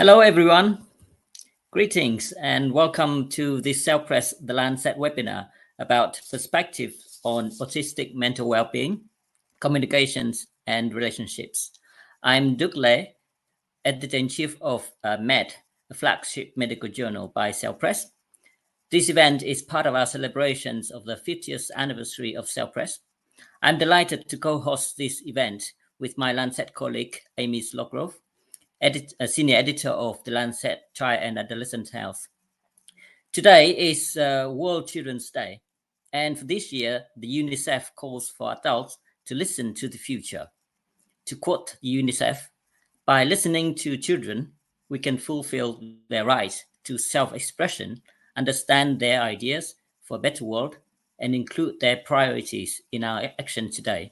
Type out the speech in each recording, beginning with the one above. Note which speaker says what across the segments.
Speaker 1: Hello, everyone. Greetings and welcome to this Cellpress The Lancet webinar about perspective on autistic mental well-being, communications, and relationships. I'm Duc Le, Editor-in-Chief of MED, a flagship medical journal by Cellpress. This event is part of our celebrations of the 50th anniversary of Cellpress. I'm delighted to co-host this event with my Lancet colleague, Amy Slogrove, senior editor of the Lancet Child and Adolescent Health. Today is World Children's Day, and for this year, the UNICEF calls for adults to listen to the future. To quote UNICEF, by listening to children, we can fulfill their right to self-expression, understand their ideas for a better world, and include their priorities in our action today.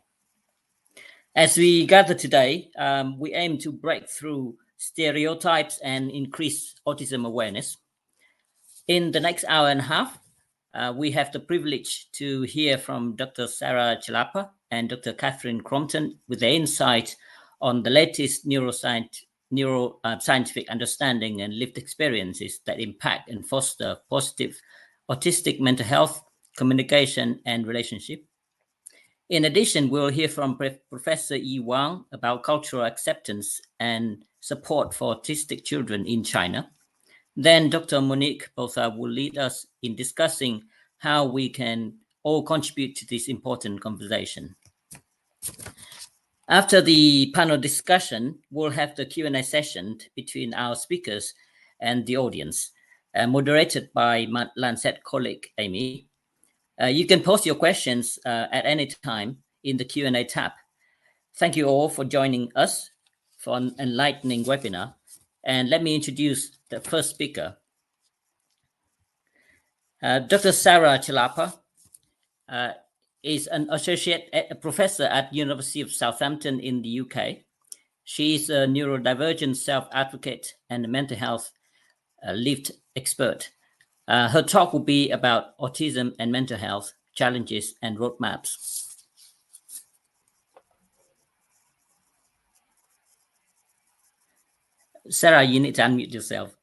Speaker 1: As we gather today, we aim to break through stereotypes and increase autism awareness. In the next hour and a half, we have the privilege to hear from Dr. Sarah Chellappa and Dr. Catherine Crompton with their insight on the latest neuroscientific understanding and lived experiences that impact and foster positive autistic mental health, communication, and relationship. In addition, we'll hear from Professor Yi Wang about cultural acceptance and support for autistic children in China. Then Dr. Monique Botha will lead us in discussing how we can all contribute to this important conversation. After the panel discussion, we'll have the Q&A session between our speakers and the audience, moderated by my Lancet colleague, Amy. You can post your questions at any time in the Q&A tab. Thank you all for joining us for an enlightening webinar. And let me introduce the first speaker. Dr. Sarah Chellappa is an associate professor at University of Southampton in the UK. She is a neurodivergent self-advocate and a mental health lived expert. Her talk will be about autism and mental health challenges and roadmaps. Sarah, you need to unmute yourself.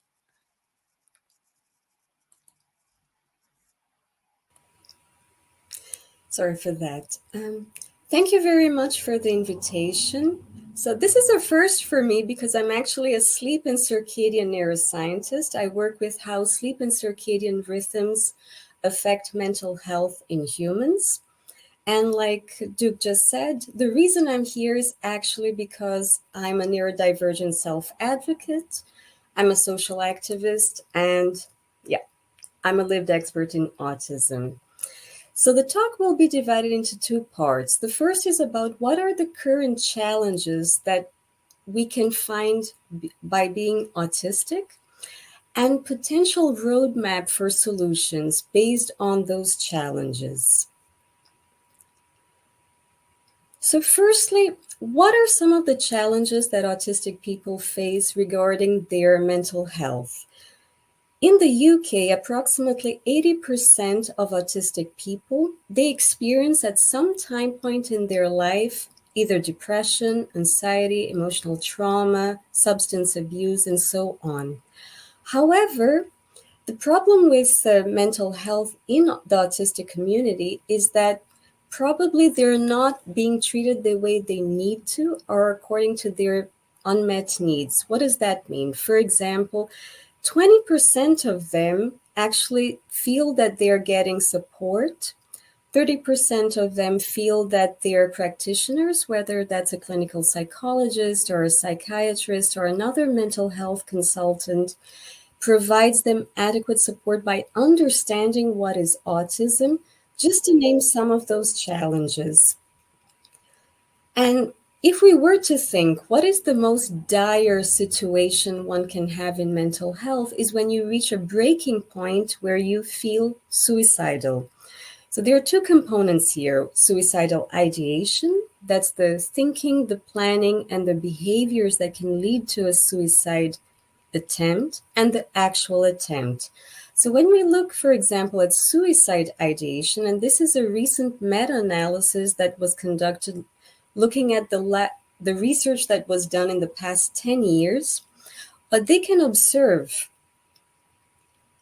Speaker 2: Sorry for that. Thank you very much for the invitation. So this is a first for me because I'm actually a sleep and circadian neuroscientist. I work with how sleep and circadian rhythms affect mental health in humans. And like Duke just said, the reason I'm here is actually because I'm a neurodivergent self-advocate, I'm a social activist, and yeah, I'm a lived expert in autism. So the talk will be divided into two parts. The first is about what are the current challenges that we can find by being autistic and potential roadmap for solutions based on those challenges. So firstly, what are some of the challenges that autistic people face regarding their mental health? In the UK, approximately 80% of autistic people, they experience at some time point in their life either depression, anxiety, emotional trauma, substance abuse, and so on. However, the problem with mental health in the autistic community is that probably they're not being treated the way they need to or according to their unmet needs. What does that mean? For example, 20% of them actually feel that they're getting support. 30% of them feel that their practitioners, whether that's a clinical psychologist or a psychiatrist or another mental health consultant, provides them adequate support by understanding what is autism, just to name some of those challenges. And if we were to think what is the most dire situation one can have in mental health is when you reach a breaking point where you feel suicidal. So there are two components here: suicidal ideation, that's the thinking, the planning, and the behaviors that can lead to a suicide attempt, and the actual attempt. So when we look, for example, at suicide ideation, and this is a recent meta-analysis that was conducted looking at the research that was done in the past 10 years, what they can observe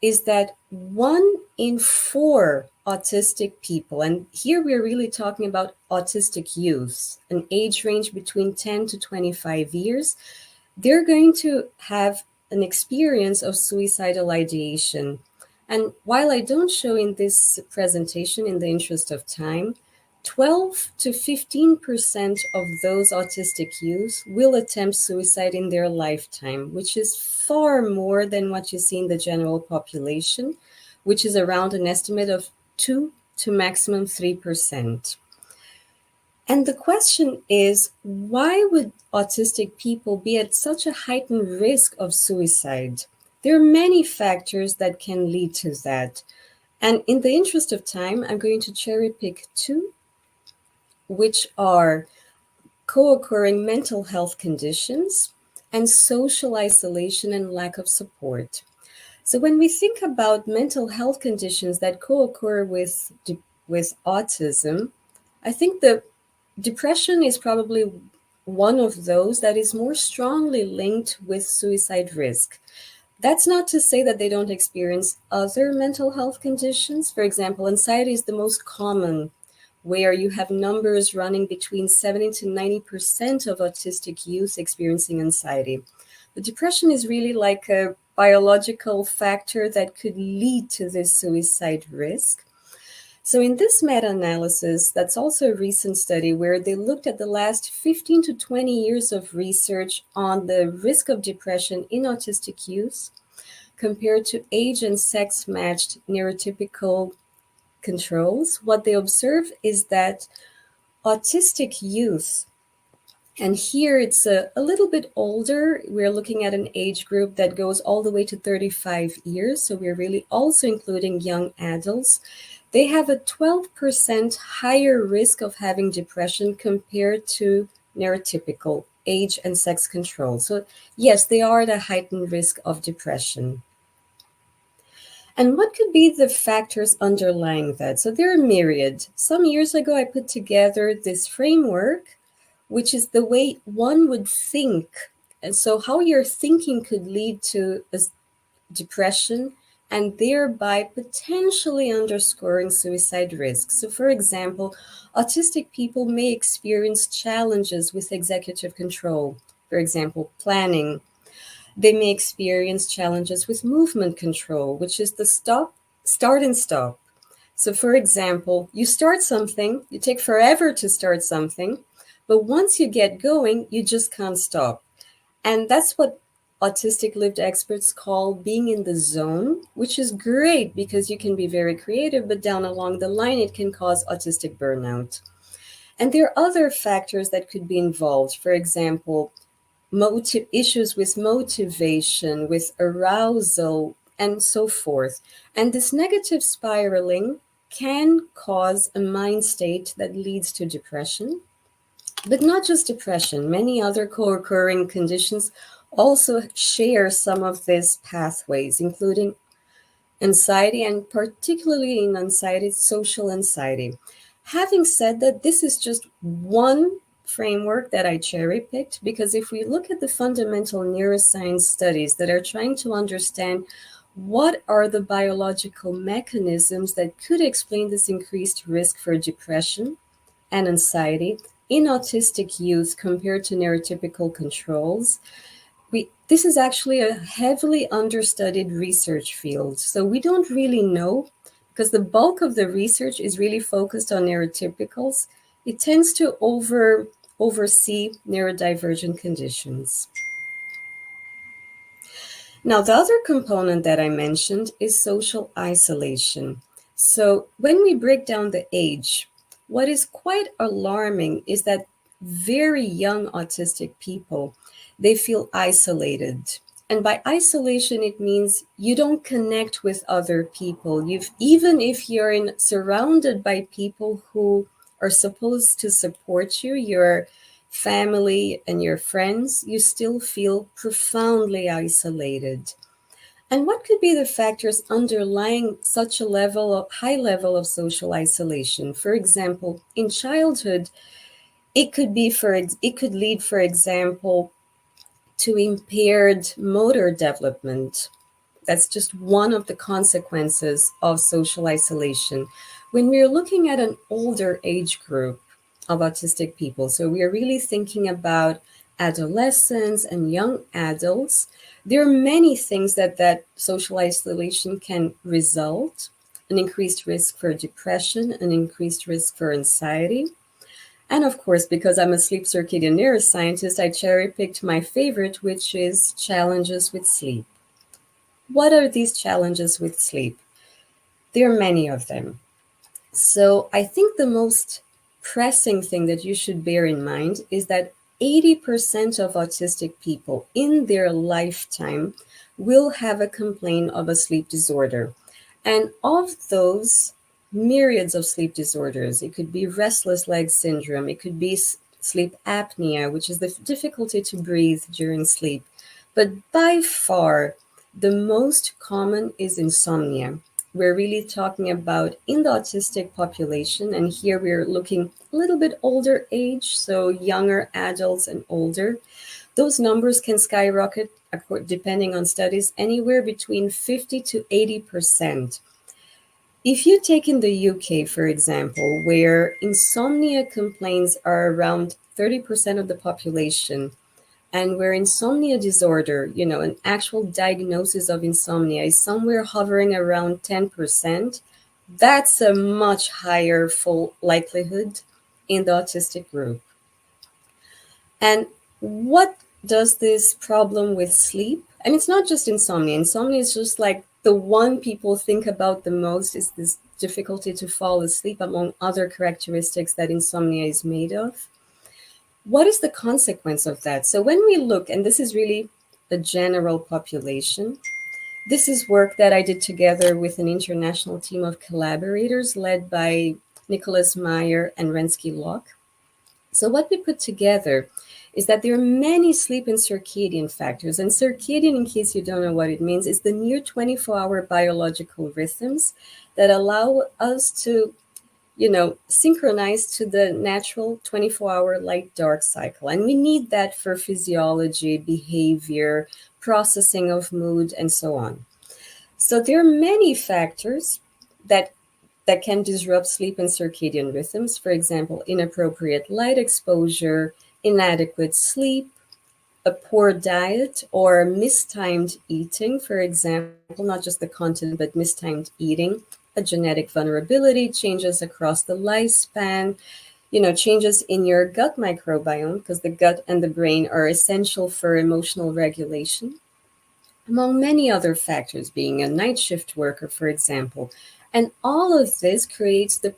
Speaker 2: is that 1 in 4 autistic people, and here we're really talking about autistic youth, an age range between 10 to 25 years, they're going to have an experience of suicidal ideation. And while I don't show in this presentation, in the interest of time, 12 to 15% of those autistic youth will attempt suicide in their lifetime, which is far more than what you see in the general population, which is around an estimate of 2 to maximum 3%. And the question is, why would autistic people be at such a heightened risk of suicide? There are many factors that can lead to that. And in the interest of time, I'm going to cherry pick 2, which are co-occurring mental health conditions and social isolation and lack of support. So when we think about mental health conditions that co-occur with autism, I think the depression is probably one of those that is more strongly linked with suicide risk. That's not to say that they don't experience other mental health conditions. For example, anxiety is the most common, where you have numbers running between 70 to 90% of autistic youth experiencing anxiety. But depression is really like a biological factor that could lead to this suicide risk. So in this meta-analysis, that's also a recent study where they looked at the last 15 to 20 years of research on the risk of depression in autistic youth compared to age and sex-matched neurotypical controls. What they observe is that autistic youth, and here it's a little bit older, we're looking at an age group that goes all the way to 35 years, so we're really also including young adults. They have a 12% higher risk of having depression compared to neurotypical age and sex control. So yes, they are at a heightened risk of depression. And what could be the factors underlying that? So there are myriad. Some years ago, I put together this framework, which is the way one would think. And so how your thinking could lead to a depression and thereby potentially underscoring suicide risk. So for example, autistic people may experience challenges with executive control, for example, planning. They may experience challenges with movement control, which is the start and stop. So for example, you start something, you take forever to start something, but once you get going, you just can't stop. And that's what autistic lived experts call being in the zone, which is great because you can be very creative, but down along the line, it can cause autistic burnout. And there are other factors that could be involved. For example, issues with motivation, with arousal, and so forth. And this negative spiraling can cause a mind state that leads to depression. But not just depression, many other co-occurring conditions also share some of these pathways, including anxiety, and particularly in anxiety, social anxiety. Having said that, this is just one framework that I cherry-picked, because if we look at the fundamental neuroscience studies that are trying to understand what are the biological mechanisms that could explain this increased risk for depression and anxiety in autistic youth compared to neurotypical controls, this is actually a heavily understudied research field. So we don't really know, because the bulk of the research is really focused on neurotypicals. It tends to oversee neurodivergent conditions. Now, the other component that I mentioned is social isolation. So when we break down the age, what is quite alarming is that very young autistic people, they feel isolated. And by isolation, it means you don't connect with other people. Even if you're surrounded by people who are supposed to support you, your family and your friends, you still feel profoundly isolated. And what could be the factors underlying such a high level of social isolation? For example, in childhood, it could lead, for example, to impaired motor development. That's just one of the consequences of social isolation. When we're looking at an older age group of autistic people, so we are really thinking about adolescents and young adults, there are many things that social isolation can result: an increased risk for depression, an increased risk for anxiety. And of course, because I'm a sleep circadian neuroscientist, I cherry picked my favorite, which is challenges with sleep. What are these challenges with sleep? There are many of them. So I think the most pressing thing that you should bear in mind is that 80% of autistic people in their lifetime will have a complaint of a sleep disorder. And of those myriads of sleep disorders, it could be restless leg syndrome, it could be sleep apnea, which is the difficulty to breathe during sleep. But by far, the most common is insomnia. We're really talking about in the autistic population, and here we're looking a little bit older age, so younger adults and older. Those numbers can skyrocket, depending on studies, anywhere between 50 to 80%. If you take in the UK, for example, where insomnia complaints are around 30% of the population, and where insomnia disorder, an actual diagnosis of insomnia is somewhere hovering around 10%, that's a much higher full likelihood in the autistic group. And what does this problem with sleep? And it's not just insomnia. Insomnia is just like the one people think about the most, is this difficulty to fall asleep, among other characteristics that insomnia is made of. What is the consequence of that? So when we look, and this is really the general population, this is work that I did together with an international team of collaborators led by Nicholas Meyer and Rensky Locke. So what we put together is that there are many sleep and circadian factors. And circadian, in case you don't know what it means, is the near 24-hour biological rhythms that allow us to synchronize to the natural 24-hour light-dark cycle. And we need that for physiology, behavior, processing of mood, and so on. So there are many factors that can disrupt sleep and circadian rhythms. For example, inappropriate light exposure, inadequate sleep, a poor diet, or mistimed eating, for example, not just the content, but mistimed eating, a genetic vulnerability, changes across the lifespan, changes in your gut microbiome, because the gut and the brain are essential for emotional regulation, among many other factors, being a night shift worker, for example. And all of this creates the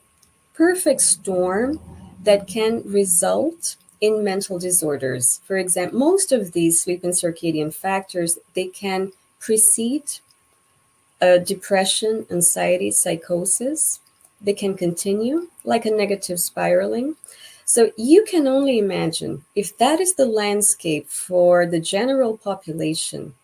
Speaker 2: perfect storm that can result in mental disorders. For example, most of these sleep and circadian factors, they can precede depression, anxiety, psychosis. They can continue like a negative spiraling. So you can only imagine, if that is the landscape for the general population,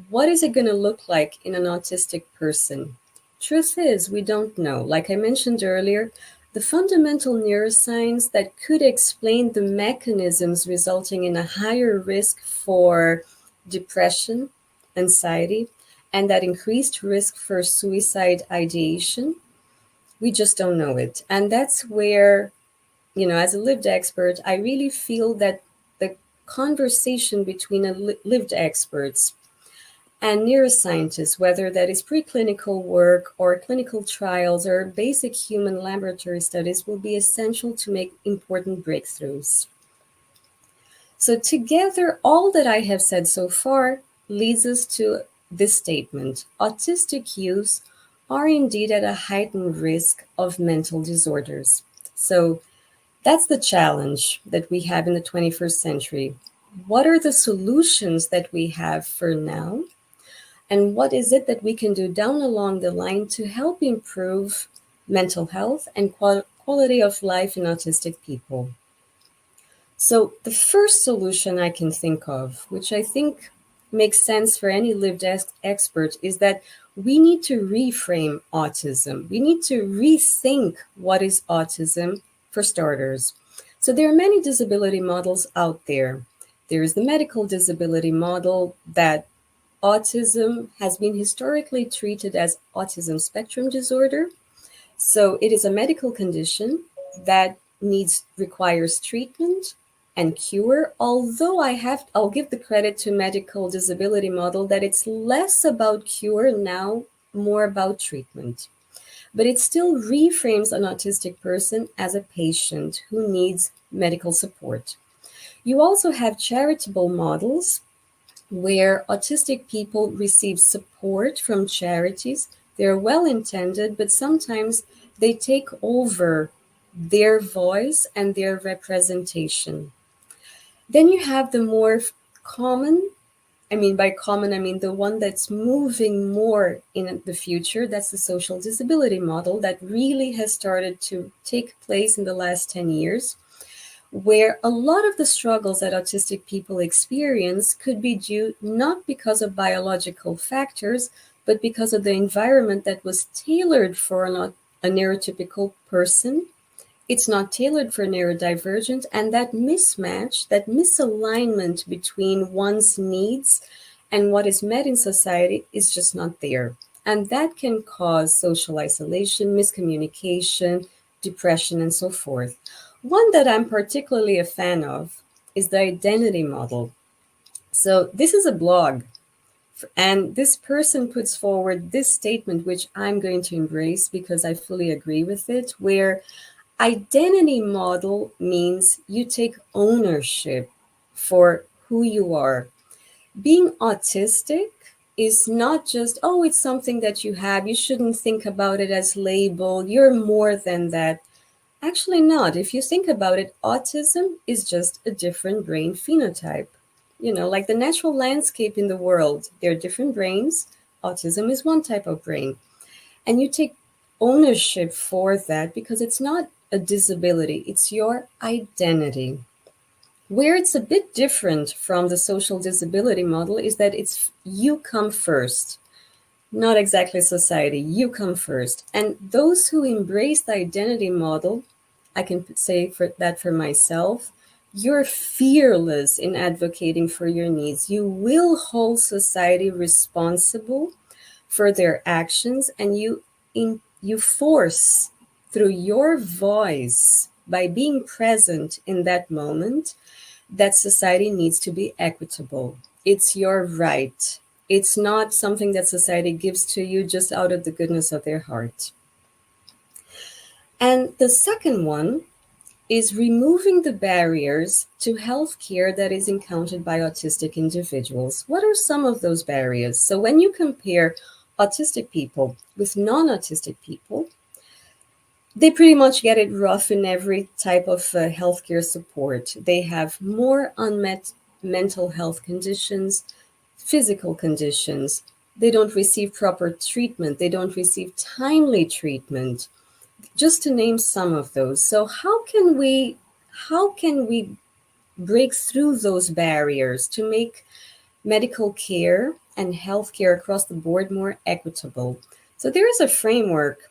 Speaker 2: what is it going to look like in an autistic person? Truth is, we don't know. Like I mentioned earlier, the fundamental neuroscience that could explain the mechanisms resulting in a higher risk for depression, anxiety, and that increased risk for suicide ideation, we just don't know it. And that's where, as a lived expert, I really feel that the conversation between lived experts and neuroscientists, whether that is preclinical work or clinical trials or basic human laboratory studies, will be essential to make important breakthroughs. So together, all that I have said so far leads us to this statement: autistic youth are indeed at a heightened risk of mental disorders. So that's the challenge that we have in the 21st century. What are the solutions that we have for now? And what is it that we can do down along the line to help improve mental health and quality of life in autistic people? So the first solution I can think of, which I think makes sense for any lived expert, is that we need to reframe autism. We need to rethink what is autism, for starters. So there are many disability models out there. There is the medical disability model that autism has been historically treated as autism spectrum disorder. So it is a medical condition that requires treatment and cure. Although I'll give the credit to medical disability model that it's less about cure now, more about treatment. But it still reframes an autistic person as a patient who needs medical support. You also have charitable models where autistic people receive support from charities. They're well intended, but sometimes they take over their voice and their representation. Then you have the more common, by common, I mean the one that's moving more in the future. That's the social disability model that really has started to take place in the last 10 years, where a lot of the struggles that autistic people experience could be due not because of biological factors, but because of the environment that was tailored for a neurotypical person. It's not tailored for neurodivergent, and that mismatch, that misalignment between one's needs and what is met in society is just not there. And that can cause social isolation, miscommunication, depression, and so forth. One that I'm particularly a fan of is the identity model. So this is a blog, and this person puts forward this statement, which I'm going to embrace because I fully agree with it, where identity model means you take ownership for who you are. Being autistic is not just, oh, it's something that you have. You shouldn't think about it as label. You're more than that. Actually not. If you think about it, autism is just a different brain phenotype. Like the natural landscape in the world, there are different brains. Autism is one type of brain. And you take ownership for that because it's not a disability, it's your identity. Where it's a bit different from the social disability model is that it's you come first, not exactly society. You come first. And those who embrace the identity model, I can say for myself, you're fearless in advocating for your needs. You will hold society responsible for their actions, and you force through your voice, by being present in that moment, that society needs to be equitable. It's your right. It's not something that society gives to you just out of the goodness of their heart. And the second one is removing the barriers to healthcare that is encountered by autistic individuals. What are some of those barriers? So when you compare autistic people with non-autistic people, they pretty much get it rough in every type of healthcare support. They have more unmet mental health conditions, physical conditions. They don't receive proper treatment. They don't receive timely treatment, just to name some of those. So how can we break through those barriers to make medical care and healthcare across the board more equitable? So there is a framework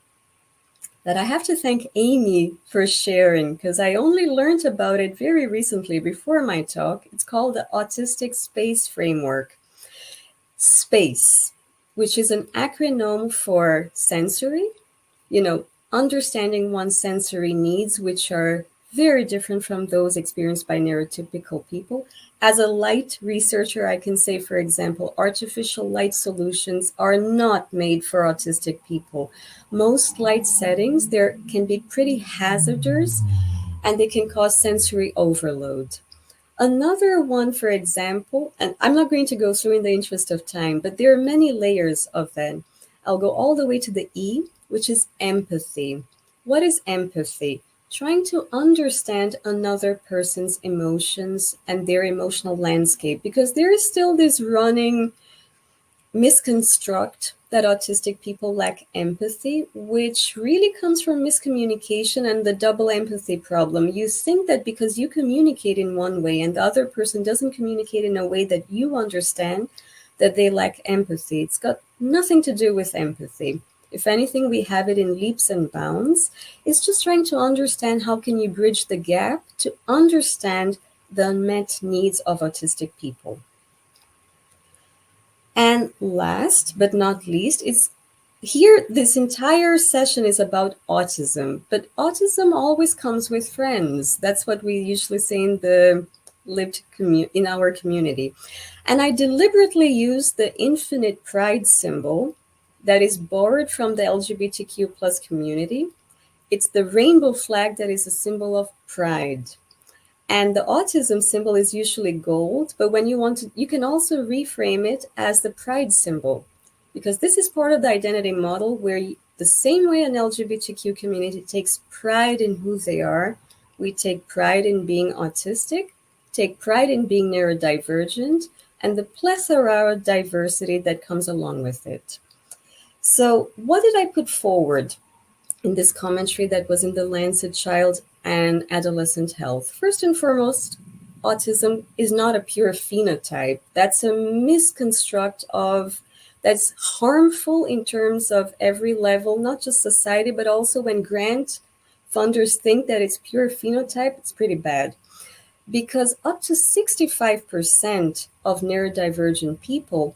Speaker 2: that I have to thank Amy for sharing, because I only learned about it very recently before my talk. It's called the Autistic Space Framework. SPACE, which is an acronym for sensory, understanding one's sensory needs, which are very different from those experienced by neurotypical people. As a light researcher, I can say, for example, artificial light solutions are not made for autistic people. Most light settings, there can be pretty hazardous, and they can cause sensory overload. Another one, for example, and I'm not going to go through in the interest of time, but there are many layers of that. I'll go all the way to the E, which is empathy. What is empathy? Trying to understand another person's emotions and their emotional landscape, because there is still this running misconstruct that autistic people lack empathy, which really comes from miscommunication and the double empathy problem. You think that because you communicate in one way and the other person doesn't communicate in a way that you understand, that they lack empathy. It's got nothing to do with empathy. If anything, we have it in leaps and bounds. It's just trying to understand how can you bridge the gap to understand the unmet needs of autistic people. And last but not least, this entire session is about autism, but autism always comes with friends. That's what we usually say in the in our community. And I deliberately use the infinite pride symbol that is borrowed from the LGBTQ plus community. It's the rainbow flag that is a symbol of pride. And the autism symbol is usually gold, but when you want to, you can also reframe it as the pride symbol, because this is part of the identity model where the same way an LGBTQ community takes pride in who they are, we take pride in being autistic, take pride in being neurodivergent, and the plethora of diversity that comes along with it. So what did I put forward in this commentary that was in the Lancet Child and Adolescent Health? First and foremost, autism is not a pure phenotype. That's a misconstruct that's harmful in terms of every level, not just society, but also when grant funders think that it's pure phenotype, it's pretty bad. Because up to 65% of neurodivergent people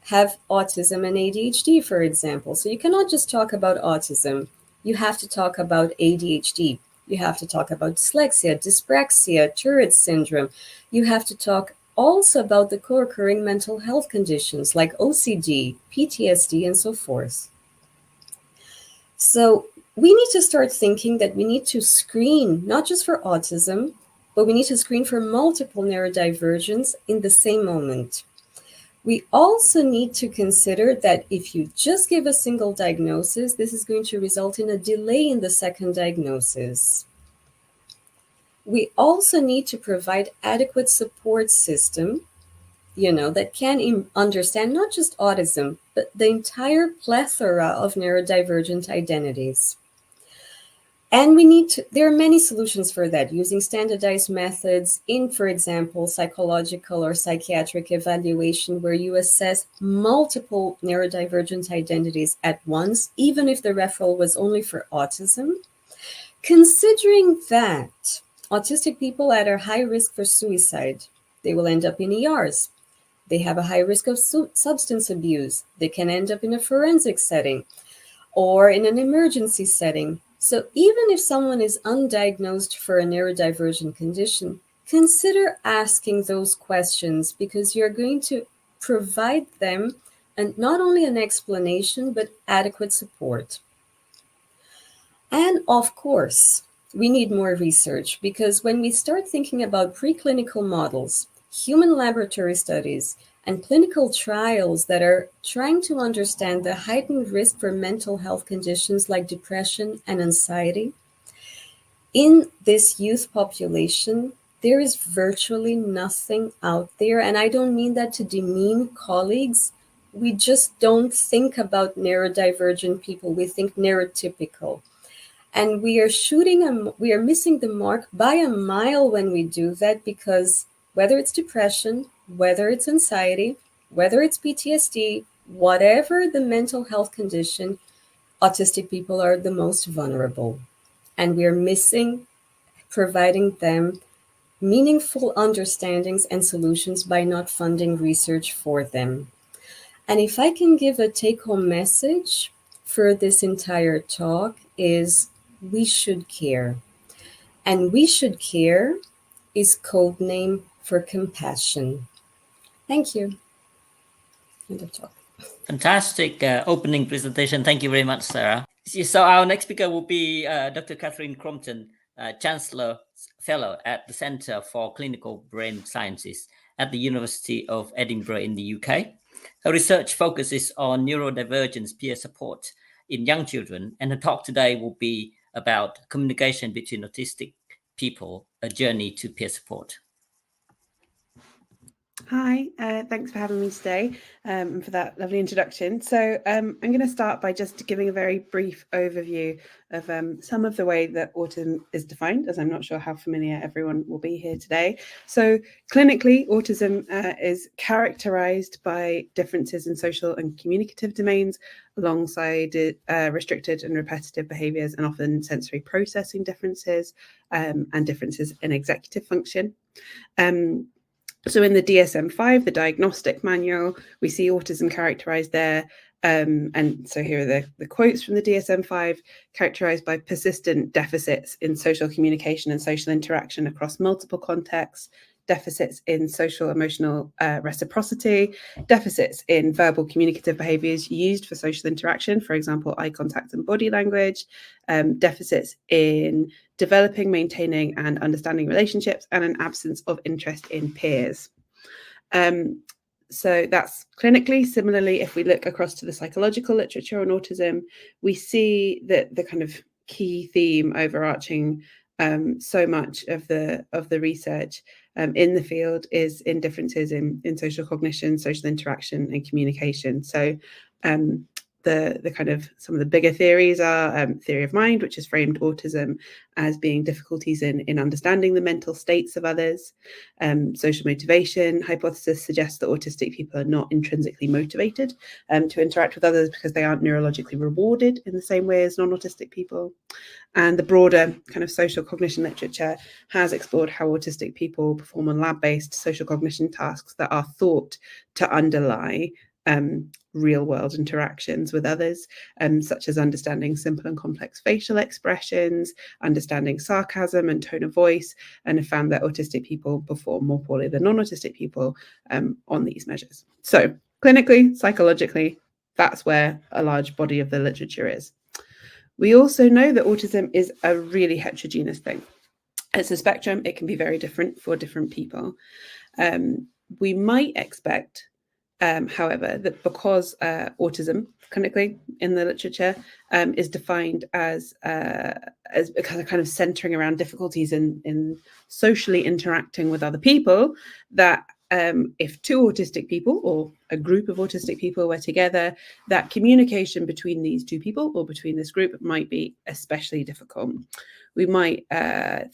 Speaker 2: have autism and ADHD, for example. So you cannot just talk about autism. You have to talk about ADHD. You have to talk about dyslexia, dyspraxia, Tourette's syndrome. You have to talk also about the co-occurring mental health conditions like OCD, PTSD, and so forth. So we need to start thinking that we need to screen not just for autism, but we need to screen for multiple neurodivergence in the same moment. We also need to consider that if you just give a single diagnosis, this is going to result in a delay in the second diagnosis. We also need to provide adequate support system, that can understand not just autism, but the entire plethora of neurodivergent identities. And there are many solutions for that, using standardized methods in, for example, psychological or psychiatric evaluation, where you assess multiple neurodivergent identities at once, even if the referral was only for autism. Considering that autistic people are high risk for suicide, they will end up in ERs. They have a high risk of substance abuse. They can end up in a forensic setting or in an emergency setting. So even if someone is undiagnosed for a neurodivergent condition, consider asking those questions, because you're going to provide them not only an explanation, but adequate support. And of course, we need more research, because when we start thinking about preclinical models, human laboratory studies, and clinical trials that are trying to understand the heightened risk for mental health conditions like depression and anxiety, in this youth population, there is virtually nothing out there. And I don't mean that to demean colleagues. We just don't think about neurodivergent people. We think neurotypical. And we are missing the mark by a mile when we do that, because whether it's depression, whether it's anxiety, whether it's PTSD, whatever the mental health condition, autistic people are the most vulnerable. And we are missing providing them meaningful understandings and solutions by not funding research for them. And if I can give a take-home message for this entire talk, is we should care. And we should care is code name for compassion. Thank you. End of talk.
Speaker 1: Fantastic opening presentation. Thank you very much, Sarah. So our next speaker will be Dr. Catherine Crompton, Chancellor Fellow at the Centre for Clinical Brain Sciences at the University of Edinburgh in the UK. Her research focuses on neurodivergence peer support in young children, and her talk today will be about communication between autistic people, a journey to peer support.
Speaker 3: Hi, thanks for having me today and for that lovely introduction. So I'm going to start by just giving a very brief overview of some of the way that autism is defined, as I'm not sure how familiar everyone will be here today. So clinically, autism is characterized by differences in social and communicative domains alongside restricted and repetitive behaviors and often sensory processing differences and differences in executive function. So in the DSM-5, the diagnostic manual, we see autism characterized there. And so here are the quotes from the DSM-5, characterized by persistent deficits in social communication and social interaction across multiple contexts, deficits in social emotional reciprocity, deficits in verbal communicative behaviors used for social interaction, for example, eye contact and body language, deficits in developing, maintaining, and understanding relationships, and an absence of interest in peers. So that's clinically. Similarly, if we look across to the psychological literature on autism, we see that the kind of key theme overarching so much of the research in the field is in differences in social cognition, social interaction, and communication. So the kind of some of the bigger theories are theory of mind, which has framed autism as being difficulties in understanding the mental states of others. Social motivation hypothesis suggests that autistic people are not intrinsically motivated to interact with others because they aren't neurologically rewarded in the same way as non-autistic people. And the broader kind of social cognition literature has explored how autistic people perform on lab-based social cognition tasks that are thought to underlie real-world interactions with others, such as understanding simple and complex facial expressions, understanding sarcasm and tone of voice, and have found that autistic people perform more poorly than non-autistic people on these measures. So clinically, psychologically, that's where a large body of the literature is. We also know that autism is a really heterogeneous thing. It's a spectrum. It can be very different for different people. We might expect, however, that because autism clinically in the literature is defined as kind of centering around difficulties in socially interacting with other people, that if two autistic people or a group of autistic people were together, that communication between these two people or between this group might be especially difficult. We might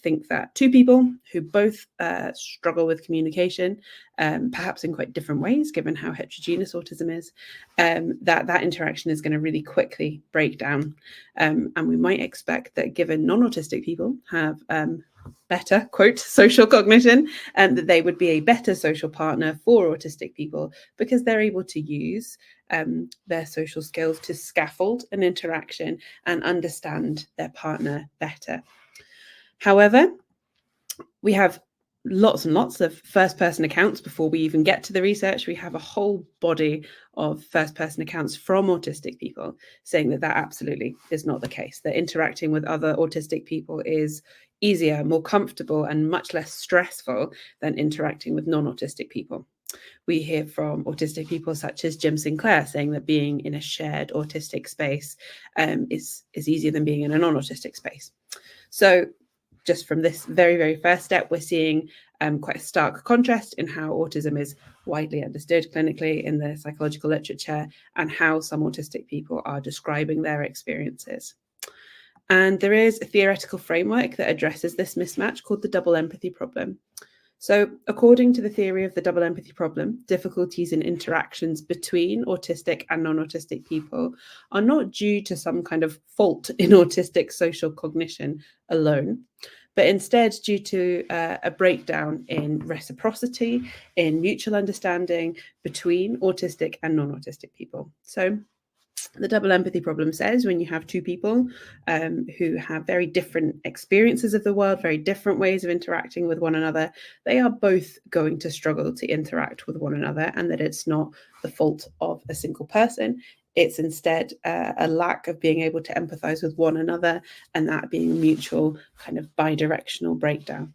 Speaker 3: think that two people who both struggle with communication, perhaps in quite different ways, given how heterogeneous autism is, that interaction is going to really quickly break down. And we might expect that given non-autistic people have better, quote, social cognition, and that they would be a better social partner for autistic people because they're able to use their social skills to scaffold an interaction and understand their partner better. However, we have lots and lots of first-person accounts before we even get to the research. We have a whole body of first-person accounts from autistic people saying that absolutely is not the case, that interacting with other autistic people is easier, more comfortable, and much less stressful than interacting with non-autistic people. We hear from autistic people such as Jim Sinclair saying that being in a shared autistic space is easier than being in a non-autistic space. So just from this very, very first step, we're seeing quite a stark contrast in how autism is widely understood clinically in the psychological literature and how some autistic people are describing their experiences. And there is a theoretical framework that addresses this mismatch called the double empathy problem. So according to the theory of the double empathy problem, difficulties in interactions between autistic and non-autistic people are not due to some kind of fault in autistic social cognition alone, but instead due to a breakdown in reciprocity, in mutual understanding between autistic and non-autistic people. So the double empathy problem says when you have two people who have very different experiences of the world, very different ways of interacting with one another, they are both going to struggle to interact with one another, and that it's not the fault of a single person. It's instead a lack of being able to empathize with one another, and that being mutual kind of bidirectional breakdown.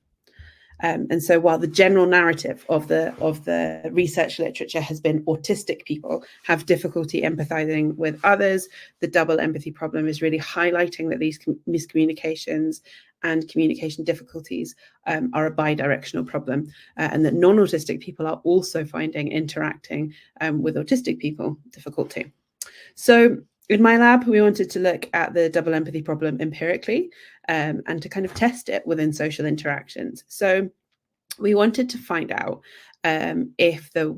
Speaker 3: And so while the general narrative of the research literature has been autistic people have difficulty empathizing with others, the double empathy problem is really highlighting that these miscommunications and communication difficulties are a bi-directional problem, and that non-autistic people are also finding interacting with autistic people difficulty. So in my lab, we wanted to look at the double empathy problem empirically, and to kind of test it within social interactions. So we wanted to find out if there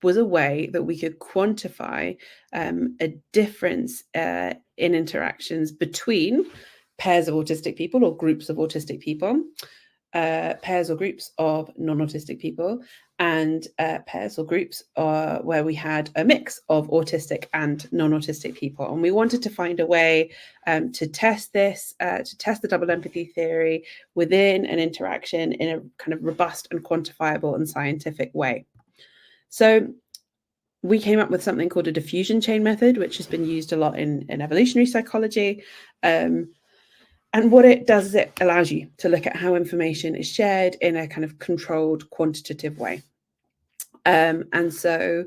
Speaker 3: was a way that we could quantify a difference in interactions between pairs of autistic people or groups of autistic people, pairs or groups of non-autistic people, and pairs or groups where we had a mix of autistic and non-autistic people. And we wanted to find a way to test this, to test the double empathy theory within an interaction in a kind of robust and quantifiable and scientific way. So we came up with something called a diffusion chain method, which has been used a lot in evolutionary psychology. And what it does is it allows you to look at how information is shared in a kind of controlled, quantitative way. And so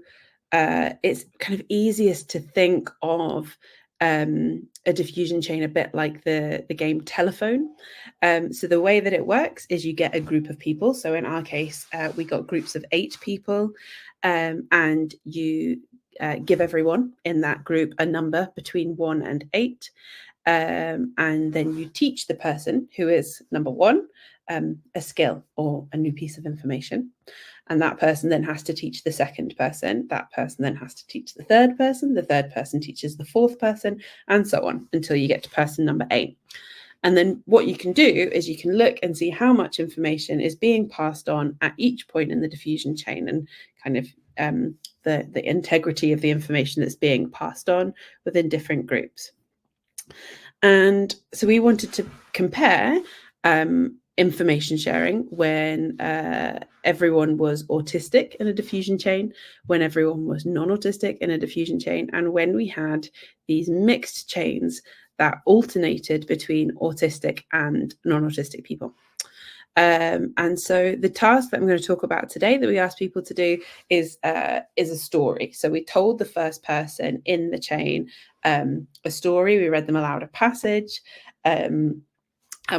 Speaker 3: it's kind of easiest to think of a diffusion chain a bit like the game telephone. So the way that it works is you get a group of people. So in our case, we got groups of 8 people, and you give everyone in that group a number between 1 and 8. And then you teach the person who is number 1 a skill or a new piece of information. And that person then has to teach the second person. That person then has to teach the third person. The third person teaches the fourth person, and so on until you get to person number 8. And then what you can do is you can look and see how much information is being passed on at each point in the diffusion chain, and kind of the integrity of the information that's being passed on within different groups. And so we wanted to compare information sharing when everyone was autistic in a diffusion chain, when everyone was non-autistic in a diffusion chain, and when we had these mixed chains that alternated between autistic and non-autistic people. And so the task that I'm going to talk about today that we asked people to do is a story. So we told the first person in the chain a story. We read them aloud a passage, and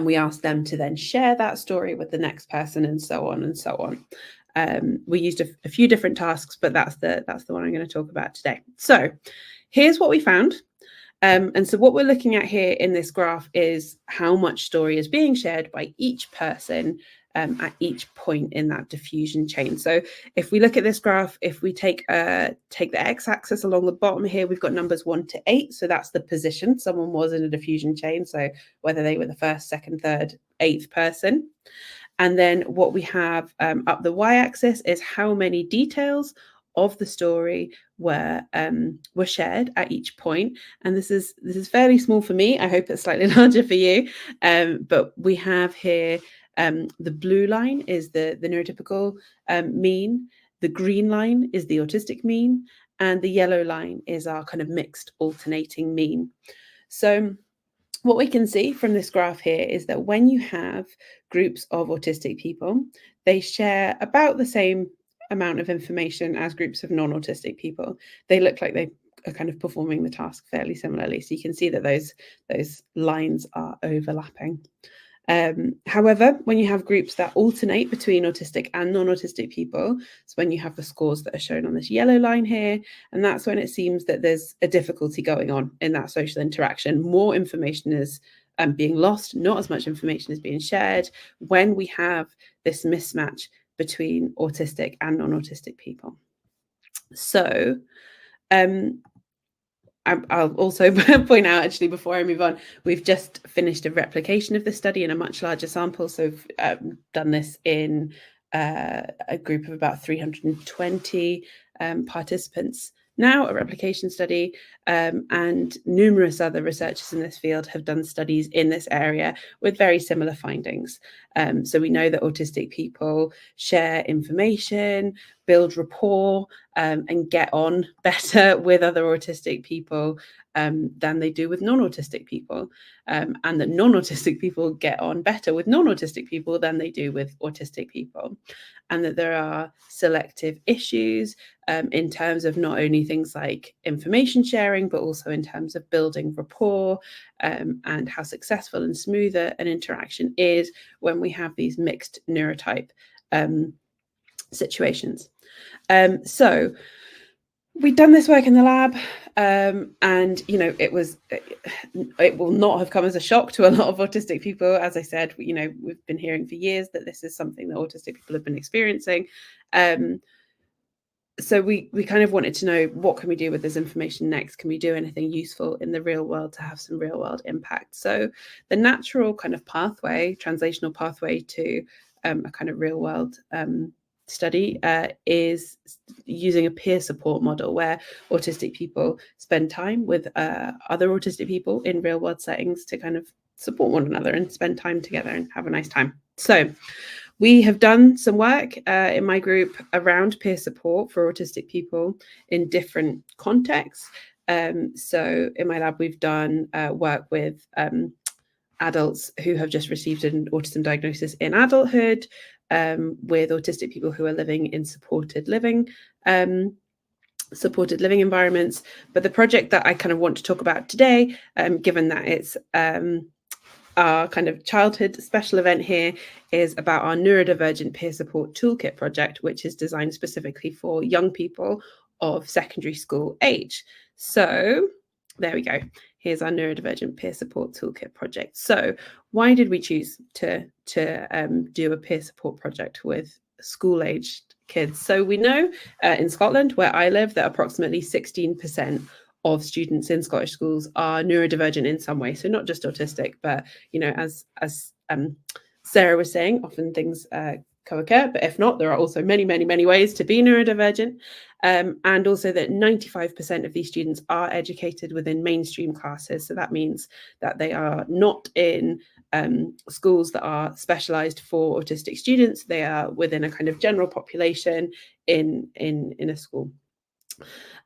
Speaker 3: we asked them to then share that story with the next person, and so on and so on. We used a few different tasks, but that's the one I'm going to talk about today. So here's what we found. And so what we're looking at here in this graph is how much story is being shared by each person at each point in that diffusion chain. So if we look at this graph, if we take the x-axis along the bottom here, we've got numbers 1 to 8. So that's the position someone was in a diffusion chain. So whether they were the first, second, third, 8th person. And then what we have up the y-axis is how many details of the story were shared at each point. And this is fairly small for me. I hope it's slightly larger for you. But we have here the blue line is the neurotypical mean. The green line is the autistic mean, and the yellow line is our kind of mixed alternating mean. So what we can see from this graph here is that when you have groups of autistic people, they share about the same amount of information as groups of non-autistic people. They look like they are kind of performing the task fairly similarly. So you can see that those lines are overlapping. However, when you have groups that alternate between autistic and non-autistic people, it's when you have the scores that are shown on this yellow line here, and that's when it seems that there's a difficulty going on in that social interaction. More information is being lost, not as much information is being shared when we have this mismatch between autistic and non-autistic people. So I'll also point out, actually, before I move on, we've just finished a replication of the study in a much larger sample. So we've done this in a group of about 320 participants now, a replication study, and numerous other researchers in this field have done studies in this area with very similar findings. So we know that autistic people share information, build rapport, and get on better with other autistic people than they do with non-autistic people, and that non-autistic people get on better with non-autistic people than they do with autistic people, and that there are selective issues in terms of not only things like information sharing, but also in terms of building rapport, and how successful and smoother an interaction is when we have these mixed neurotype situations. So we'd done this work in the lab, and it will not have come as a shock to a lot of autistic people. As I said, we've been hearing for years that this is something that autistic people have been experiencing. So we kind of wanted to know, what can we do with this information next? Can we do anything useful in the real world to have some real world impact? So the natural kind of pathway, translational pathway to a kind of real world study is using a peer support model, where autistic people spend time with other autistic people in real world settings to kind of support one another and spend time together and have a nice time. So we have done some work in my group around peer support for autistic people in different contexts. So in my lab, we've done work with adults who have just received an autism diagnosis in adulthood, with autistic people who are living in supported living environments. But the project that I kind of want to talk about today, given that it's our kind of childhood special event here, is about our neurodivergent peer support toolkit project, which is designed specifically for young people of secondary school age. So there we go. Here's our neurodivergent peer support toolkit project. So why did we choose to do a peer support project with school-aged kids? So we know in Scotland, where I live, that approximately 16% of students in Scottish schools are neurodivergent in some way. So not just autistic, but as Sarah was saying, often things co-occur, but if not, there are also many, many, many ways to be neurodivergent. And also that 95% of these students are educated within mainstream classes. So that means that they are not in schools that are specialized for autistic students. They are within a kind of general population in a school.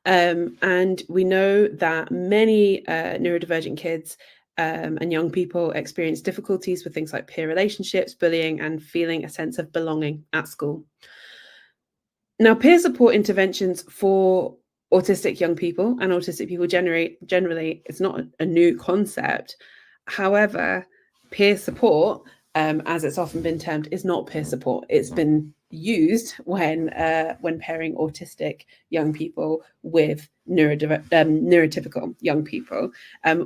Speaker 3: And we know that many neurodivergent kids and young people experience difficulties with things like peer relationships, bullying, and feeling a sense of belonging at school. Now, peer support interventions for autistic young people and autistic people generally, it's not a new concept. However, peer support, as it's often been termed, is not peer support. It's been used when pairing autistic young people with neurotypical young people,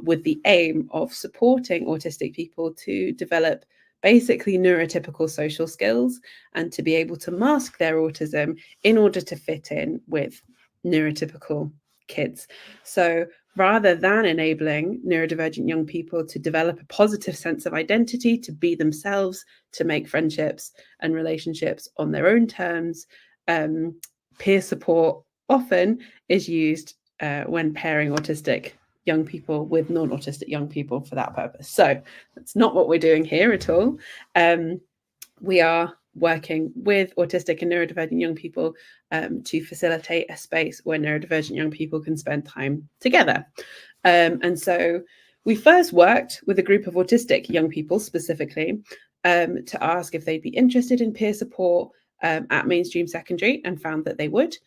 Speaker 3: with the aim of supporting autistic people to develop basically neurotypical social skills and to be able to mask their autism in order to fit in with neurotypical kids. So rather than enabling neurodivergent young people to develop a positive sense of identity, to be themselves, to make friendships and relationships on their own terms, peer support often is used when pairing autistic young people with non-autistic young people for that purpose. So that's not what we're doing here at all. We are working with autistic and neurodivergent young people to facilitate a space where neurodivergent young people can spend time together. And so we first worked with a group of autistic young people specifically to ask if they'd be interested in peer support at mainstream secondary, and found that they would.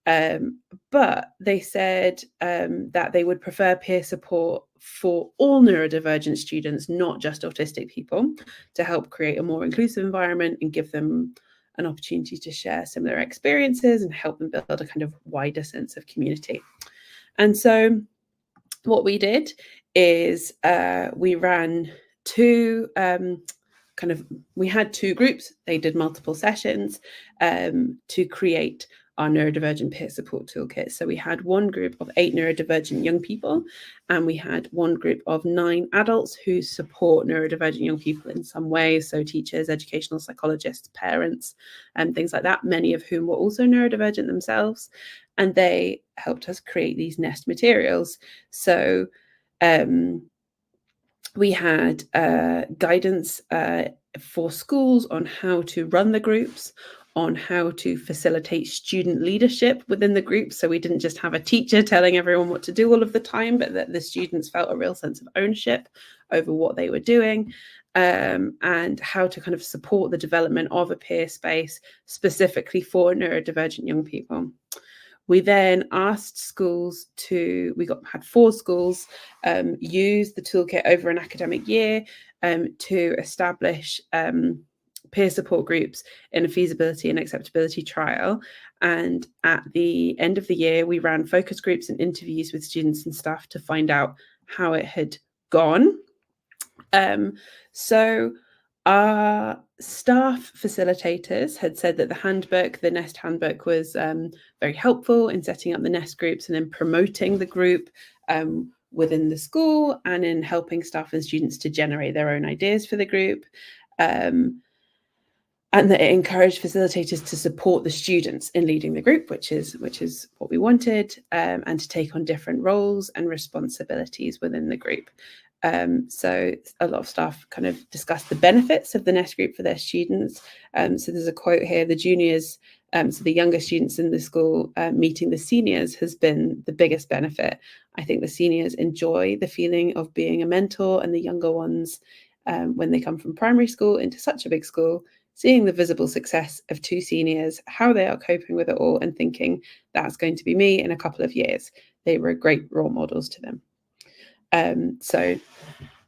Speaker 3: But they said that they would prefer peer support for all neurodivergent students, not just autistic people, to help create a more inclusive environment and give them an opportunity to share similar experiences and help them build a kind of wider sense of community. And so what we did is we ran we had two groups. They did multiple sessions to create our neurodivergent peer support toolkit. So we had one group of 8 neurodivergent young people, and we had one group of 9 adults who support neurodivergent young people in some way. So teachers, educational psychologists, parents, and things like that, many of whom were also neurodivergent themselves. And they helped us create these nest materials. So we had guidance for schools on how to run the groups, on how to facilitate student leadership within the group. So we didn't just have a teacher telling everyone what to do all of the time, but that the students felt a real sense of ownership over what they were doing, and how to kind of support the development of a peer space specifically for neurodivergent young people. We then asked schools had 4 schools use the toolkit over an academic year to establish peer support groups in a feasibility and acceptability trial. And at the end of the year, we ran focus groups and interviews with students and staff to find out how it had gone. So our staff facilitators had said that the NEST handbook, was very helpful in setting up the NEST groups and in promoting the group within the school, and in helping staff and students to generate their own ideas for the group. And that it encouraged facilitators to support the students in leading the group, which is what we wanted, and to take on different roles and responsibilities within the group. So a lot of staff kind of discussed the benefits of the NEST group for their students. So there's a quote here: the juniors, so the younger students in the school, meeting the seniors has been the biggest benefit. I think the seniors enjoy the feeling of being a mentor, and the younger ones, when they come from primary school into such a big school, seeing the visible success of 2 seniors, how they are coping with it all, and thinking that's going to be me in a couple of years. They were great role models to them. So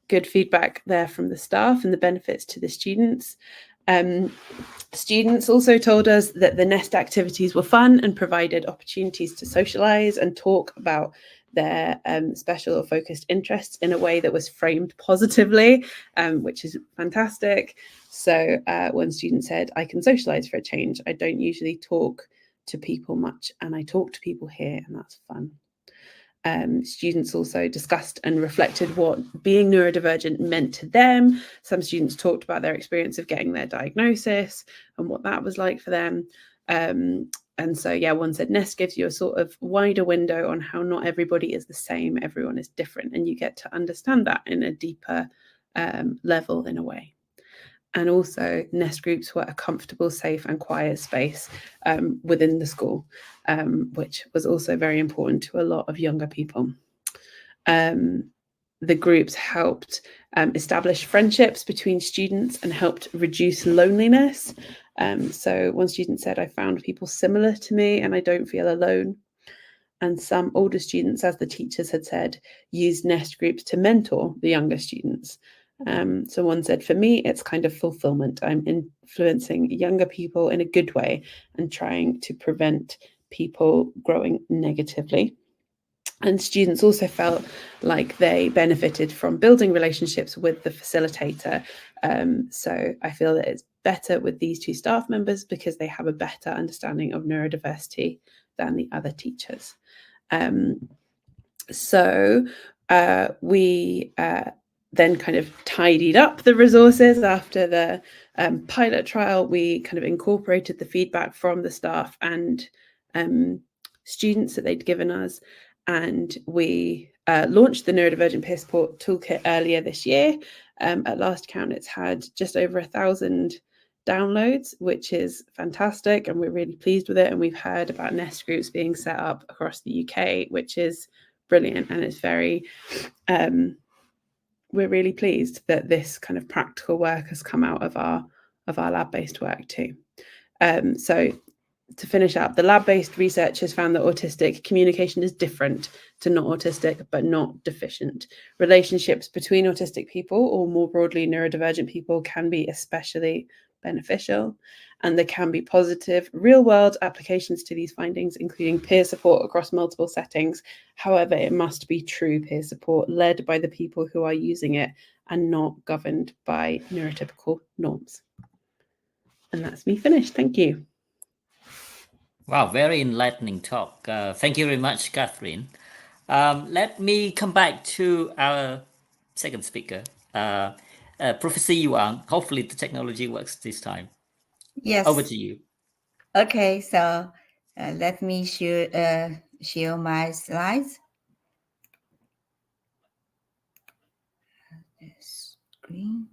Speaker 3: good feedback there from the staff and the benefits to the students. Students also told us that the NEST activities were fun and provided opportunities to socialise and talk about their special or focused interests in a way that was framed positively, which is fantastic. So one student said, "I can socialise for a change. I don't usually talk to people much, and I talk to people here, and that's fun." Students also discussed and reflected what being neurodivergent meant to them. Some students talked about their experience of getting their diagnosis and what that was like for them. And so, one said, NEST gives you a sort of wider window on how not everybody is the same, everyone is different, and you get to understand that in a deeper level in a way. And also, NEST groups were a comfortable, safe and quiet space within the school, which was also very important to a lot of younger people. The groups helped establish friendships between students and helped reduce loneliness. So one student said, "I found people similar to me and I don't feel alone." And some older students, as the teachers had said, used NEST groups to mentor the younger students. So one said, "For me, it's kind of fulfillment. I'm influencing younger people in a good way and trying to prevent people growing negatively." And students also felt like they benefited from building relationships with the facilitator. So I feel that it's better with these 2 staff members because they have a better understanding of neurodiversity than the other teachers. So we then kind of tidied up the resources after the pilot trial. We kind of incorporated the feedback from the staff and students that they'd given us, and we launched the Neurodivergent Peer Support Toolkit earlier this year. At last count, it's had just over 1,000 downloads, which is fantastic, and we're really pleased with it. And we've heard about NEST groups being set up across the UK, which is brilliant, and it's very we're really pleased that this kind of practical work has come out of our lab-based work too. So to finish up, the lab-based research has found that autistic communication is different to not autistic, but not deficient. Relationships between autistic people, or more broadly neurodivergent people, can be especially beneficial, and there can be positive real-world applications to these findings, including peer support across multiple settings. However, it must be true peer support led by the people who are using it and not governed by neurotypical norms. And that's me finished. Thank you.
Speaker 1: Wow, very enlightening talk. Thank you very much, Catherine. Let me come back to our second speaker, Professor Yi Wang. Hopefully the technology works this time.
Speaker 4: Yes.
Speaker 1: Over to you.
Speaker 4: Okay, so let me share my slides. Screen.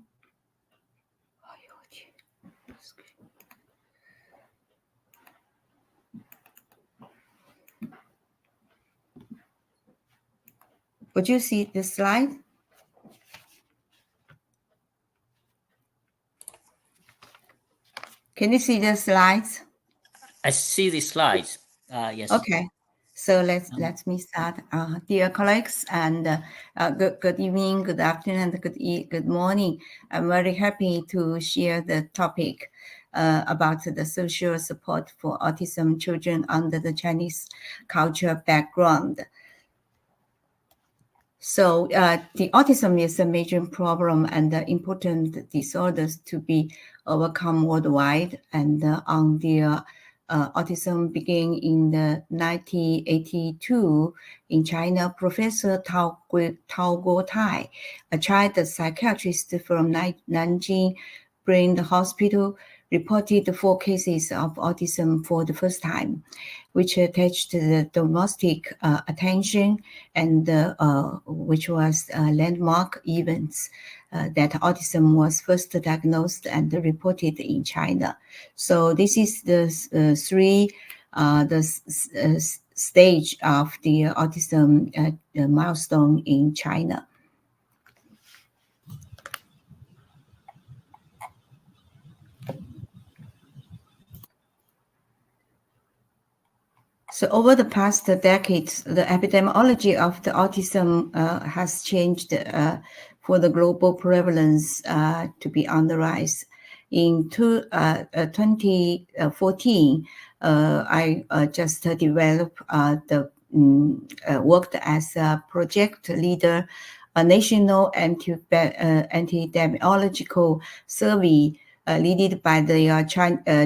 Speaker 4: Would you see the slide? Can you see the slides?
Speaker 1: I see the slides. Yes.
Speaker 4: Okay. So let me start. Dear colleagues, and good evening, good afternoon, and good morning. I'm very happy to share the topic about the social support for autism children under the Chinese culture background. So the autism is a major problem and important disorders to be overcome worldwide. And on the autism began in the 1982 in China. Professor Tao Guotai, a child psychiatrist from Nanjing Brain Hospital, reported 4 cases of autism for the first time, which attached the domestic attention and which was landmark events that autism was first diagnosed and reported in China. So this is the stage of the autism milestone in China. So over the past decades, the epidemiology of the autism has changed for the global prevalence to be on the rise. In 2014, I just developed worked as a project leader, a national epidemiological survey led by the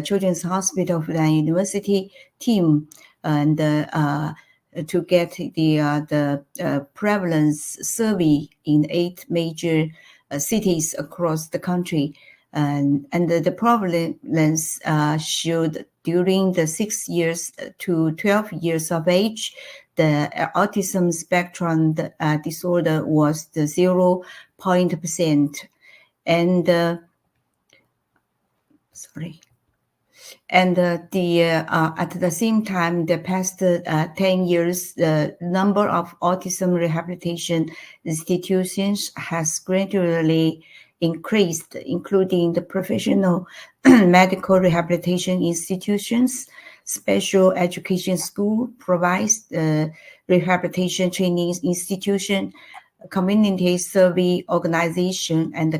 Speaker 4: Children's Hospital of the University team, and to get the prevalence survey in 8 major cities across the country. And the prevalence showed during the 6 years to 12 years of age, the autism spectrum disorder was the 0%. And And at the same time, the past 10 years, the number of autism rehabilitation institutions has gradually increased, including the professional medical rehabilitation institutions, special education school provides rehabilitation training institution, community survey organization, and the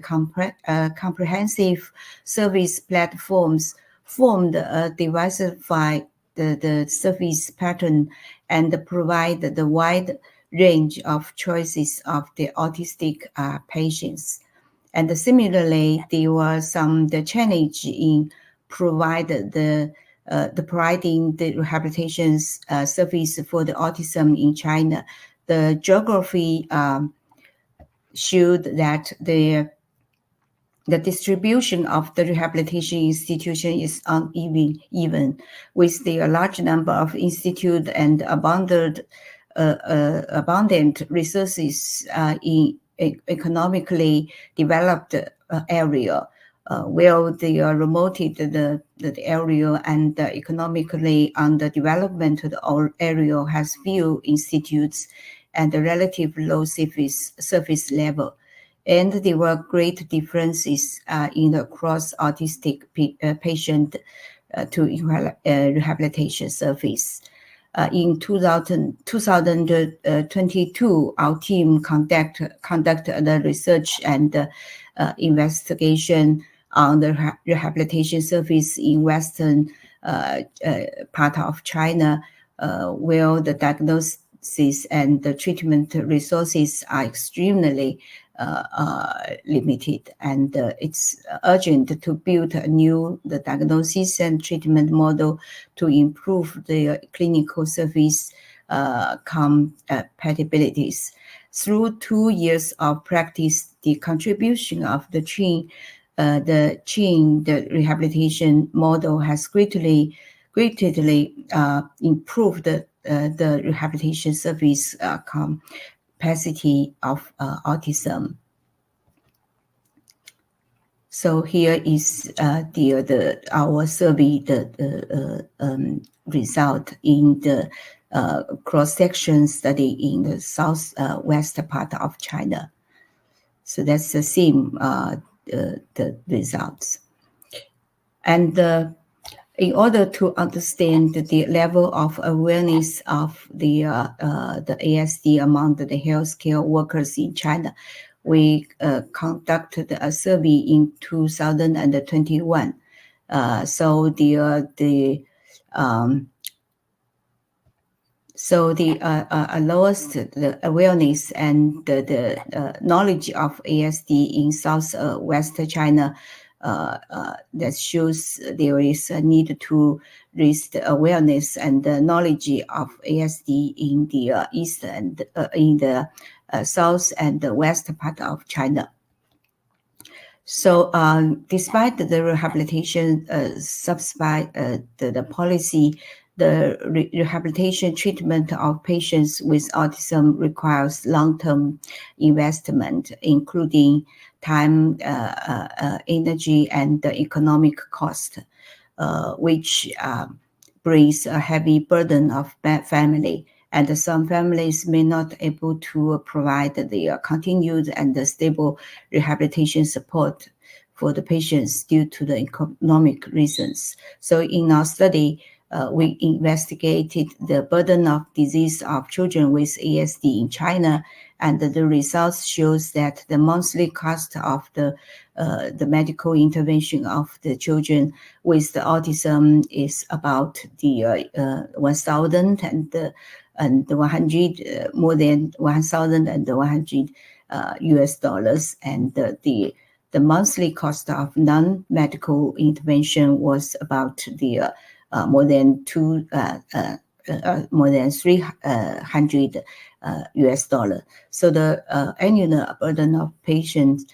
Speaker 4: comprehensive service platforms formed diversify the service pattern and provide the wide range of choices of the autistic patients. And similarly, there was the challenge in providing the rehabilitation service for the autism in China. The geography showed that the distribution of the rehabilitation institution is uneven, with the large number of institutes and abundant resources in economically developed area, while the remote the area and economically underdeveloped area has few institutes and a relative low service level. And there were great differences in the cross autistic patient to rehabilitation service. In 2022, our team conducted the research and investigation on the rehabilitation service in western part of China, where the diagnosis and the treatment resources are extremely limited, and it's urgent to build a new diagnosis and treatment model to improve the clinical service compatibilities. Through 2 years of practice, the contribution of the rehabilitation model has greatly improved the rehabilitation service capacity of autism. So here is our survey result in the cross-section study in the southwest part of China. So that's the same the results. And in order to understand the level of awareness of the ASD among the healthcare workers in China, we conducted a survey in 2021. So the lowest the awareness and the knowledge of ASD in southwest China, that shows there is a need to raise the awareness and the knowledge of ASD in the east and in the south and the west part of China. So despite the rehabilitation subsidy, the policy, the rehabilitation treatment of patients with autism requires long-term investment, including time, energy, and the economic cost, which brings a heavy burden of family. And some families may not able to provide the continued and the stable rehabilitation support for the patients due to the economic reasons. So in our study, we investigated the burden of disease of children with ASD in China, and the results shows that the monthly cost of the medical intervention of the children with the autism is about the 1,000 and 100, more than 1,100 US dollars, and the monthly cost of non-medical intervention was about the more than 300 US dollar. So the annual burden of patients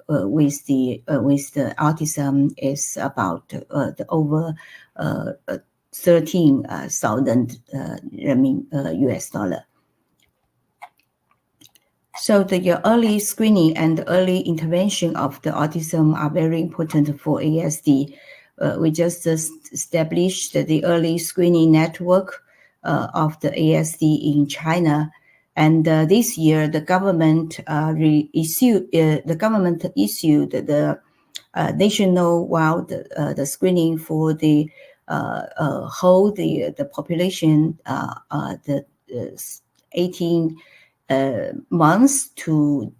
Speaker 4: with the autism is about over 13,000 US dollar. So the early screening and early intervention of the autism are very important for ASD. We just established the early screening network of the ASD in China, and this year the government issued the national wide the screening for the whole the population, the 18 months to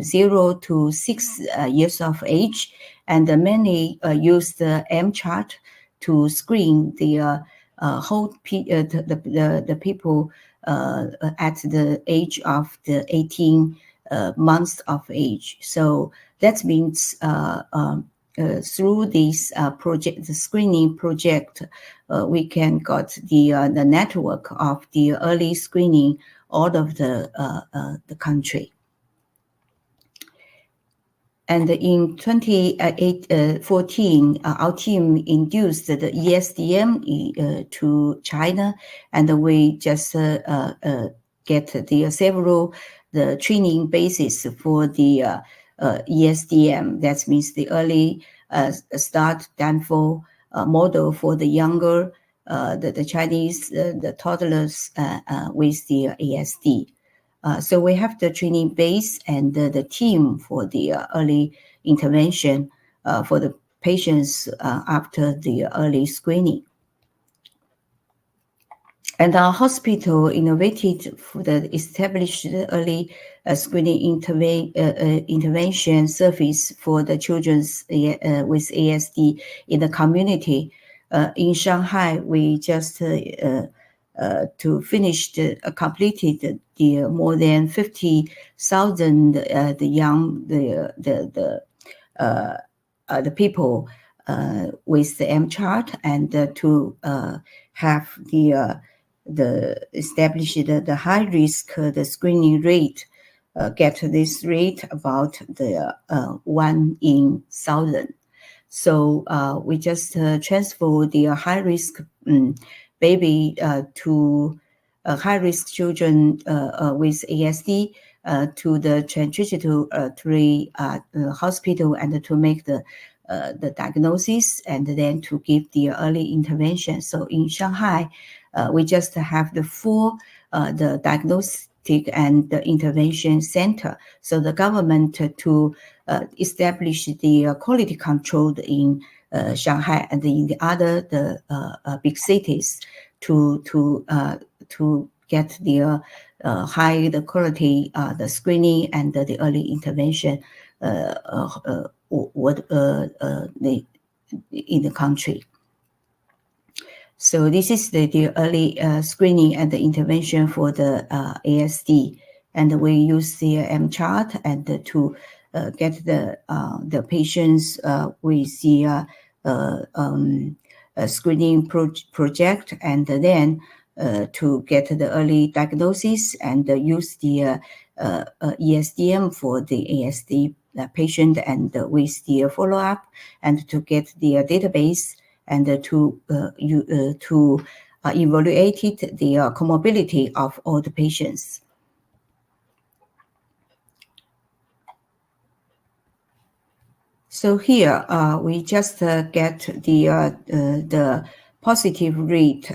Speaker 4: 0 to 6 years of age, and many use the M-chart to screen the whole the people at the age of the 18 months of age. So that means through this project, the screening project, we can got the network of the early screening all of the country. And in 2014, our team induced the ESDM to China, and we just get the several the training basis for the ESDM. That means the early start Danfo model for the younger, the Chinese, the toddlers with the ASD. So we have the training base and the team for the early intervention for the patients after the early screening. And our hospital innovated for the established early screening intervention service for the children with ASD in the community. In Shanghai, we just to finish completed the more than 50,000 the young the people with the M-chart, and to have the establish the high risk the screening rate, get this rate about the 1 in 1,000. So we just transfer the high risk baby to high risk children with ASD to the transitory hospital, and to make the diagnosis, and then to give the early intervention. So in Shanghai, we just have the full the diagnostic and the intervention center. So the government to establish the quality control in Shanghai and in the other big cities to get the high the quality the screening and the early intervention in the country. So this is the early screening and the intervention for the ASD, and we use the M-chart and to get the patients with the screening project, and then to get the early diagnosis and use the ESDM for the ASD patient, and with the follow-up, and to get the database, and to evaluate the comorbidity of all the patients. So here we just get the positive rate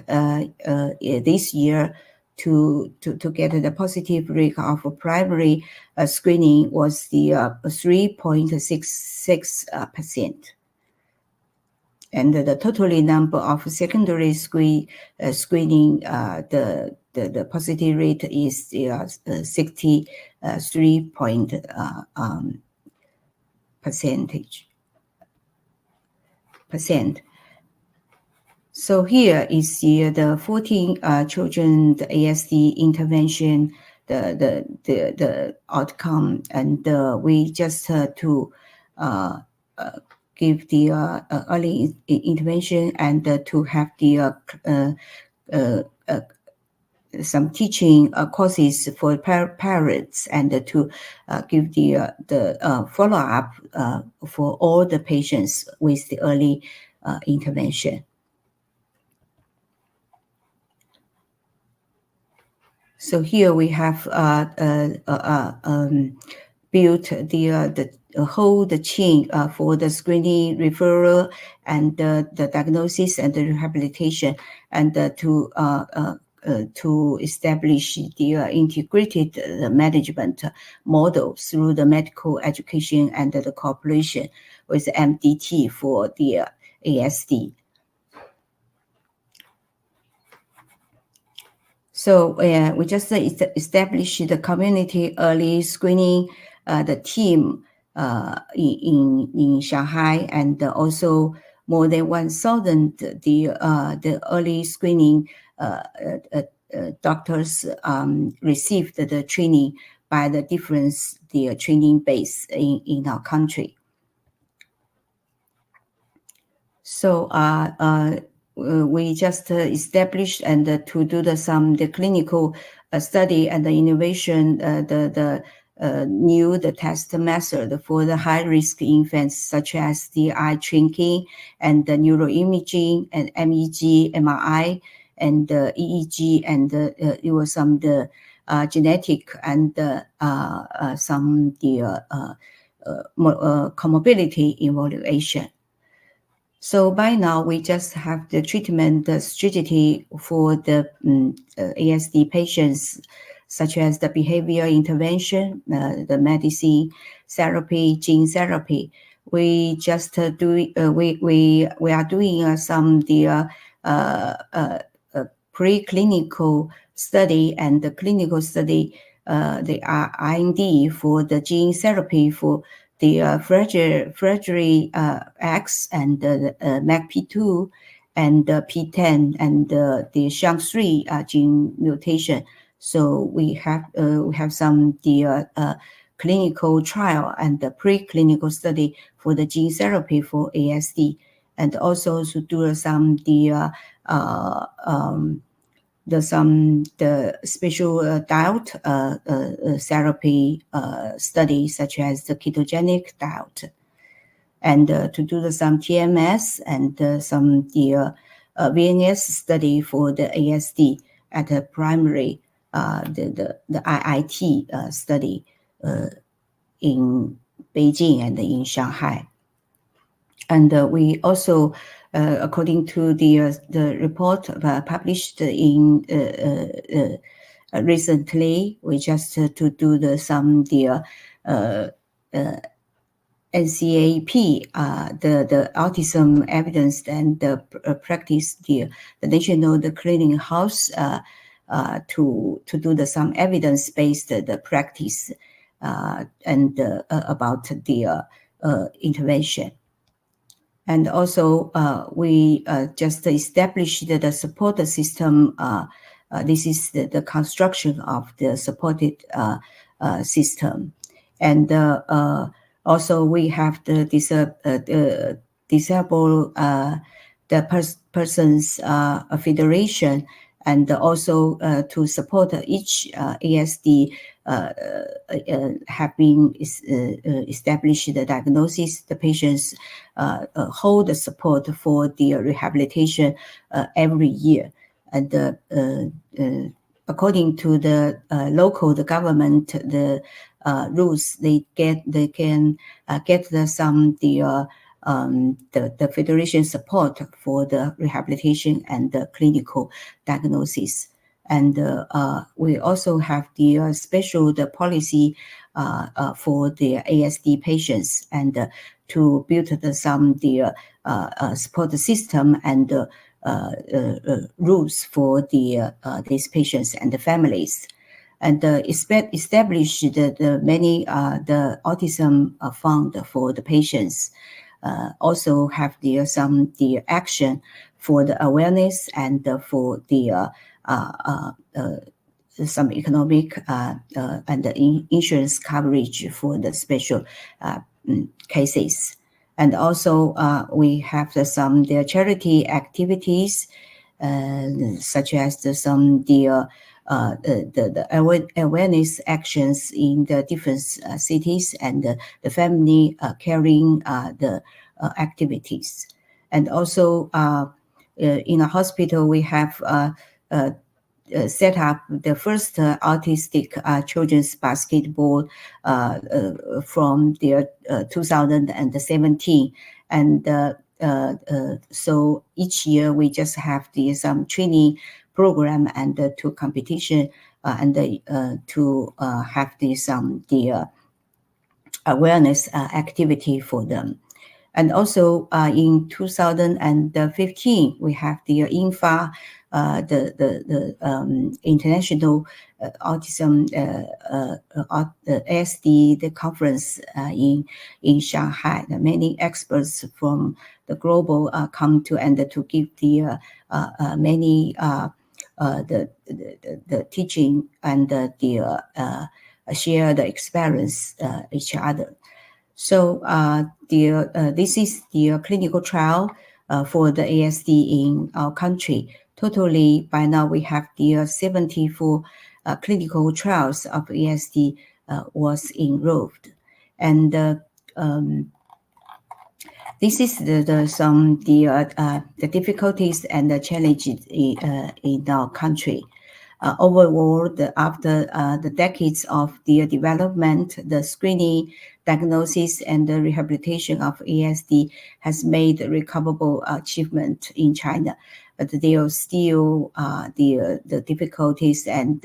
Speaker 4: this year. To get the positive rate of primary screening was the 3.66%. And the total number of secondary screening, the positive rate is 63 percent. So here is the 14 children the ASD intervention, the outcome, and we just to give the early intervention, and to have the some teaching courses for parents, and to give the follow-up for all the patients with the early intervention. So here we have built the whole chain for the screening, referral, and the diagnosis and the rehabilitation, and to establish the integrated management model through the medical education and the cooperation with MDT for the ASD. So we just established the community early screening, the team in Shanghai, and also more than 1,000 the early screening doctors received the training by the different training base in our country. So we just established and to do the clinical study and the innovation, the test method for the high-risk infants, such as the eye shrinking and the neuroimaging and MEG, MRI, and EEG, and it was some genetic and some comorbidity evaluation. So by now, we just have the treatment strategy for the ASD patients, such as the behavior intervention, the medicine therapy, gene therapy. We just we are doing some preclinical study and the clinical study, the IND for the gene therapy for the Fragile X and the MACP2 and the P10 and the SHANK3 gene mutation. So we have some clinical trial and the preclinical study for the gene therapy for ASD, and also to do some the special diet therapy study, such as the ketogenic diet, and to do some TMS and some VNS study for the ASD at a primary the IIT study in Beijing and in Shanghai. And we also, according to the report published in recently, we just to do NCAP, the autism evidence and practice, the national clearinghouse to do some evidence based the practice and about the intervention. And also, we just established the support system. This is the construction of the supported system, and also we have the disabled persons federation, and also to support each ASD have been established the diagnosis. The patients hold the support for the rehabilitation every year, and according to the local government the rules, they can get the federation support for the rehabilitation and the clinical diagnosis. And we also have the special policy for the ASD patients, and to build some support system and rules for these patients and the families. And establish the many the autism fund for the patients. Also have some action for the awareness and for the some economic and the insurance coverage for the special cases. And also we have some charity activities, such as some the awareness actions in the different cities, and the family caring the activities. And also in a hospital, we have set up the first autistic children's basketball from the 2017, and so each year we just have some training program and to competition and to have the awareness activity for them. And also in 2015 we have the INFA, the International Autism ASD the conference in Shanghai. Many experts from the global come to and to give the many the teaching and the share the experience each other. So this is the clinical trial for the ASD in our country. Totally, by now we have the 74 clinical trials of ASD was enrolled, and this is the difficulties and the challenges in our country. Overall, after the decades of the development, the screening, diagnosis, and the rehabilitation of ASD has made recoverable achievement in China, but there are still the difficulties and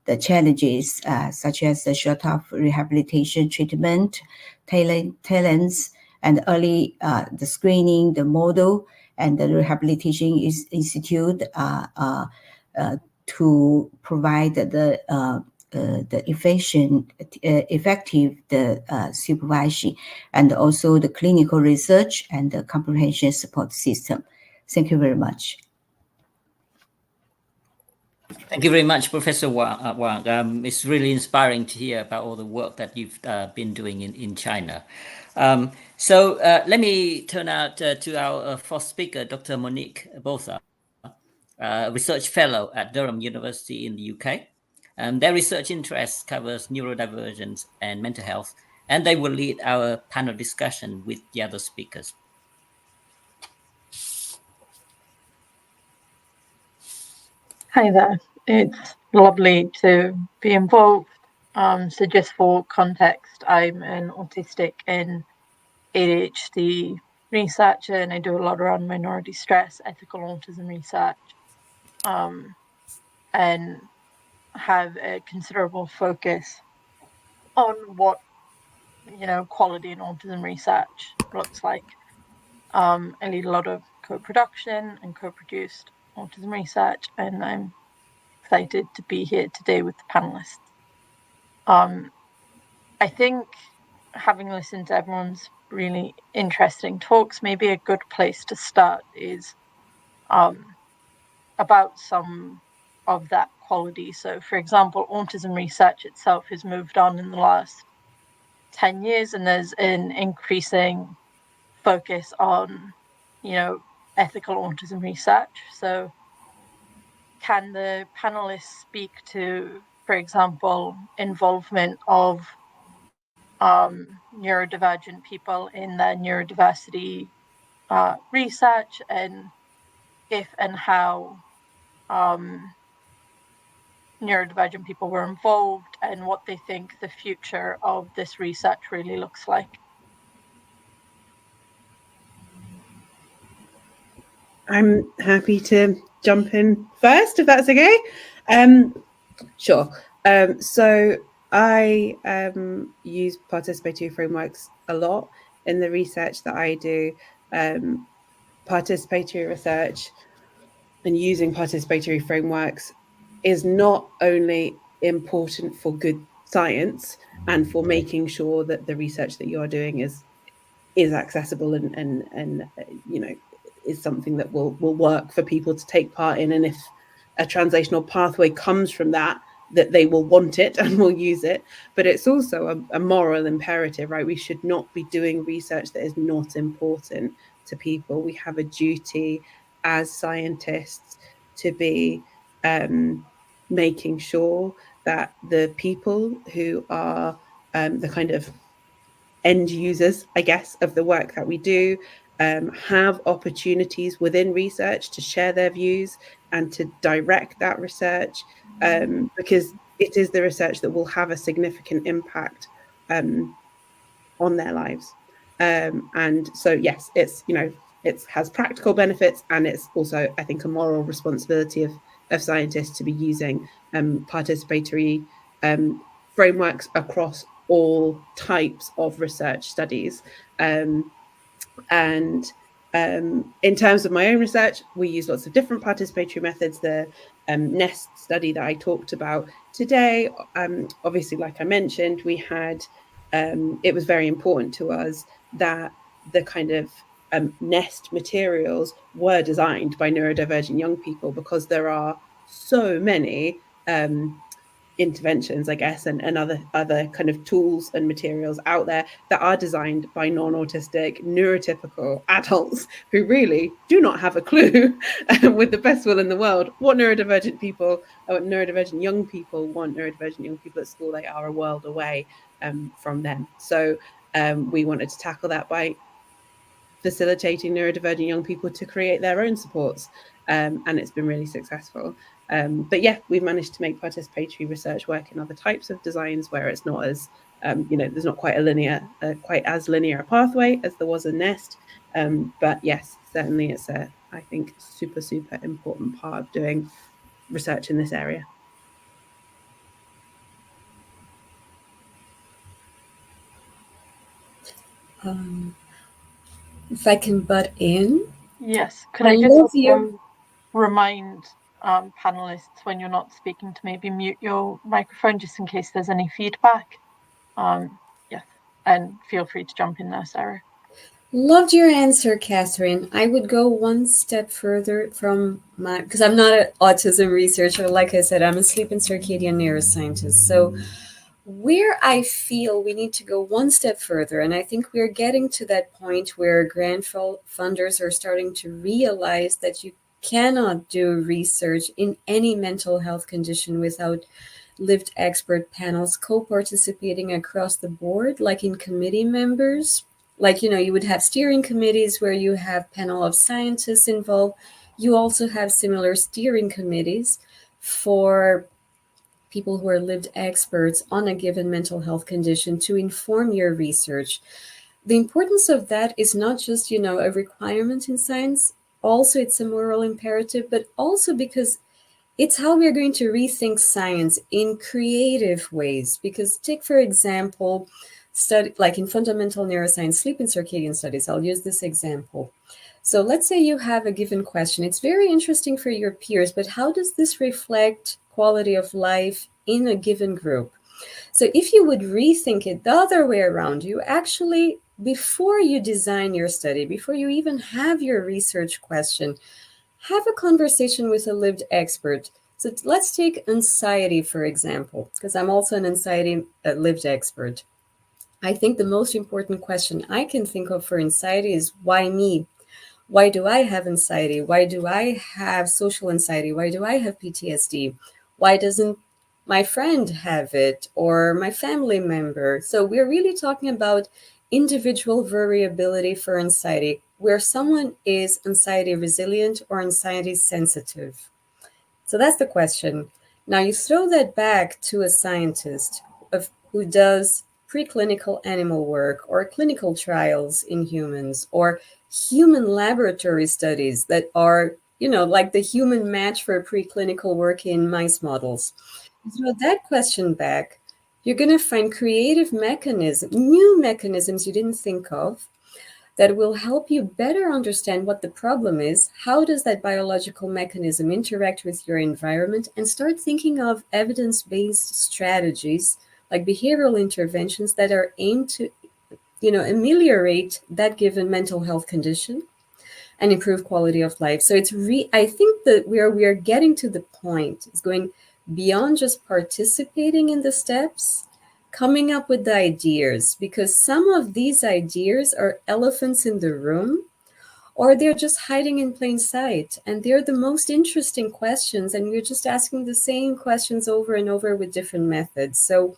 Speaker 4: the challenges, such as the short of rehabilitation treatment, talents, and early the screening, the model, and the rehabilitation institute to provide the effective supervision, and also the clinical research and the comprehensive support system. Thank you very much.
Speaker 1: Thank you very much, Professor Wang. It's really inspiring to hear about all the work that you've been doing in China. So let me turn out to our fourth speaker, Dr. Monique Botha, research fellow at Durham University in the UK. Their research interest covers neurodivergence and mental health, and they will lead our panel discussion with the other speakers.
Speaker 5: Hi there. It's lovely to be involved. So just for context, I'm an autistic and ADHD research, and I do a lot around minority stress, ethical autism research, and have a considerable focus on what, quality in autism research looks like. I lead a lot of co-production and co-produced autism research, and I'm excited to be here today with the panelists. I think, having listened to everyone's really interesting talks, maybe a good place to start is about some of that quality. So, for example, autism research itself has moved on in the last 10 years, and there's an increasing focus on, ethical autism research. So can the panelists speak to, for example, involvement of neurodivergent people in their neurodiversity research, and if and how neurodivergent people were involved, and what they think the future of this research really looks like?
Speaker 3: I'm happy to jump in first, if that's okay. Sure. So I use participatory frameworks a lot in the research that I do. Participatory research and using participatory frameworks is not only important for good science and for making sure that the research that you're doing is accessible and is something that will work for people to take part in, and if a translational pathway comes from that they will want it and will use it. But it's also a moral imperative, right? We should not be doing research that is not important to people. We have a duty as scientists to be making sure that the people who are the kind of end users, I guess, of the work that we do have opportunities within research to share their views and to direct that research, because it is the research that will have a significant impact on their lives. And so, yes, it's, it has practical benefits, and it's also, I think, a moral responsibility of scientists to be using participatory frameworks across all types of research studies. And in terms of my own research, we use lots of different participatory methods. The NEST study that I talked about today, obviously, like I mentioned, we had, it was very important to us that the kind of NEST materials were designed by neurodivergent young people, because there are so many interventions, I guess, and other kind of tools and materials out there that are designed by non-autistic, neurotypical adults who really do not have a clue, with the best will in the world, what neurodivergent young people want. Neurodivergent young people at school, they are a world away from them. So we wanted to tackle that by facilitating neurodivergent young people to create their own supports, and it's been really successful. But yeah, we've managed to make participatory research work in other types of designs where it's not as, there's not quite as linear a pathway as there was in NEST. But yes, certainly it's I think, super important part of doing research in this area.
Speaker 2: If I can butt in.
Speaker 5: Yes. Could I just remind panelists, when you're not speaking, to maybe mute your microphone just in case there's any feedback? Yes. And feel free to jump in there, Sarah.
Speaker 2: Loved your answer, Catherine. I would go one step further from because I'm not an autism researcher. Like I said, I'm a sleep and circadian neuroscientist. So where I feel we need to go one step further, and I think we're getting to that point where grant funders are starting to realize that you cannot do research in any mental health condition without lived expert panels co-participating across the board, like in committee members. Like, you would have steering committees where you have panel of scientists involved. You also have similar steering committees for people who are lived experts on a given mental health condition to inform your research. the importance of that is not just, a requirement in science. Also, it's a moral imperative, but also because it's how we're going to rethink science in creative ways. Because take, for example, study like in fundamental neuroscience, sleep and circadian studies. I'll use this example. So let's say you have a given question. It's very interesting for your peers, but how does this reflect quality of life in a given group? So if you would rethink it the other way around, you actually, before you design your study, before you even have your research question, have a conversation with a lived expert. So let's take anxiety, for example, because I'm also an anxiety lived expert. I think the most important question I can think of for anxiety is, why me? Why do I have anxiety? Why do I have social anxiety? Why do I have PTSD? Why doesn't my friend have it, or my family member? So we're really talking about individual variability for anxiety, where someone is anxiety resilient or anxiety sensitive. So that's the question. Now you throw that back to a scientist who does preclinical animal work or clinical trials in humans or human laboratory studies that are, like the human match for preclinical work in mice models. So that question back, you're going to find creative mechanisms, new mechanisms you didn't think of, that will help you better understand what the problem is, how does that biological mechanism interact with your environment, and start thinking of evidence-based strategies like behavioral interventions that are aimed to, ameliorate that given mental health condition and improve quality of life. So it's I think that where we're getting to the point is going beyond just participating in the steps, coming up with the ideas, because some of these ideas are elephants in the room, or they're just hiding in plain sight. And they're the most interesting questions. And we're just asking the same questions over and over with different methods. So,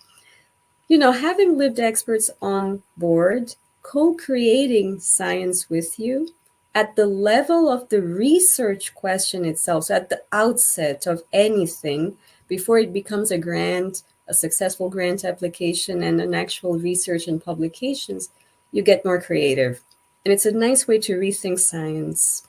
Speaker 2: having lived experts on board, co-creating science with you at the level of the research question itself, so at the outset of anything, before it becomes a grant, a successful grant application, and an actual research and publications, you get more creative. And it's a nice way to rethink science.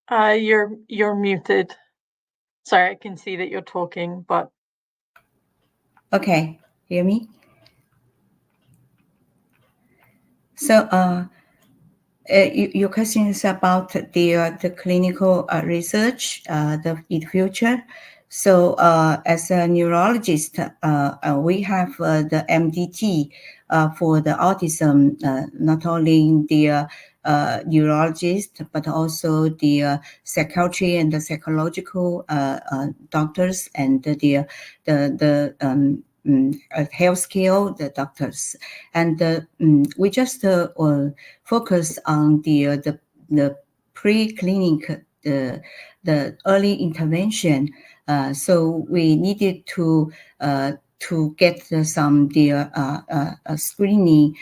Speaker 5: You're muted. Sorry, I can see that you're talking, but
Speaker 4: Okay, hear me? So, your question is about the clinical research in the future. So, as a neurologist, we have the MDT for the autism, not only the neurologist, but also the psychiatry and the psychological doctors and the healthcare, the doctors, and we just focus on the pre-clinic, the early intervention. So we needed to get some screening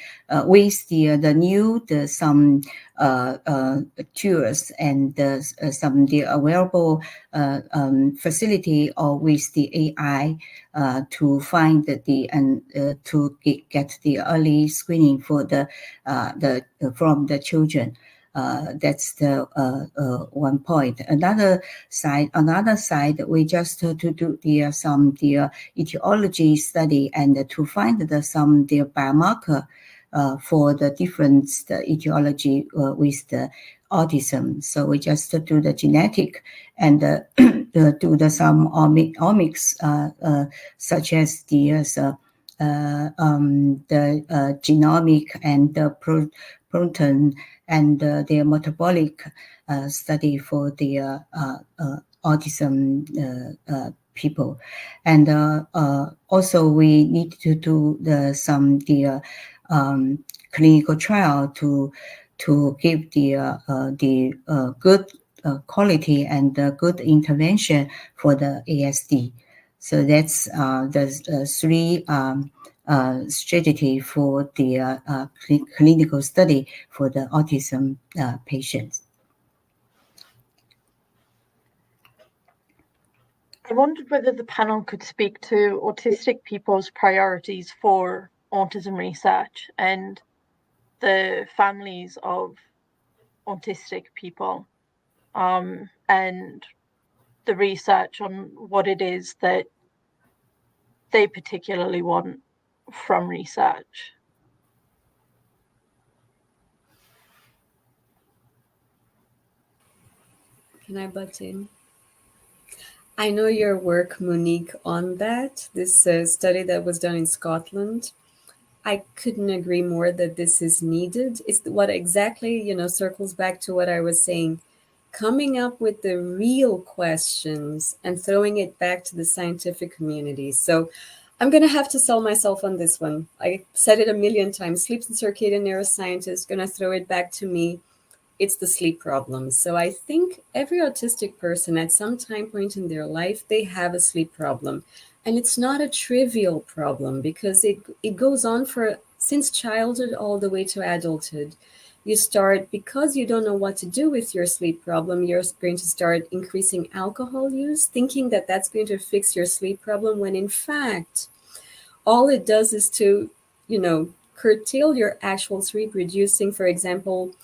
Speaker 4: with some tools and some available facility, or with the AI to find to get the early screening for from the children. That's the one point. Another side, we just to do the etiology study and to find the biomarker for the different etiology with the autism. So we just do the genetic and do some omics, such as the genomic and the protein and the metabolic study for the autism people. And also we need to do some clinical trial to give the good quality and good intervention for the ASD. So that's the three strategy for the clinical study for the autism patients.
Speaker 5: I wondered whether the panel could speak to autistic people's priorities for autism research and the families of autistic people, and the research on what it is that they particularly want from research.
Speaker 2: Can I butt in? I know your work, Monique, on that. This study that was done in Scotland. I couldn't agree more that this is needed. It's what exactly, circles back to what I was saying. Coming up with the real questions and throwing it back to the scientific community. So I'm going to have to sell myself on this one. I said it a million times. Sleep and circadian neuroscientist, going to throw it back to me. It's the sleep problem. So I think every autistic person at some time point in their life, they have a sleep problem. And it's not a trivial problem because it goes on for since childhood all the way to adulthood. You start, because you don't know what to do with your sleep problem, you're going to start increasing alcohol use, thinking that that's going to fix your sleep problem, when in fact, all it does is to, curtail your actual sleep, reducing, for example,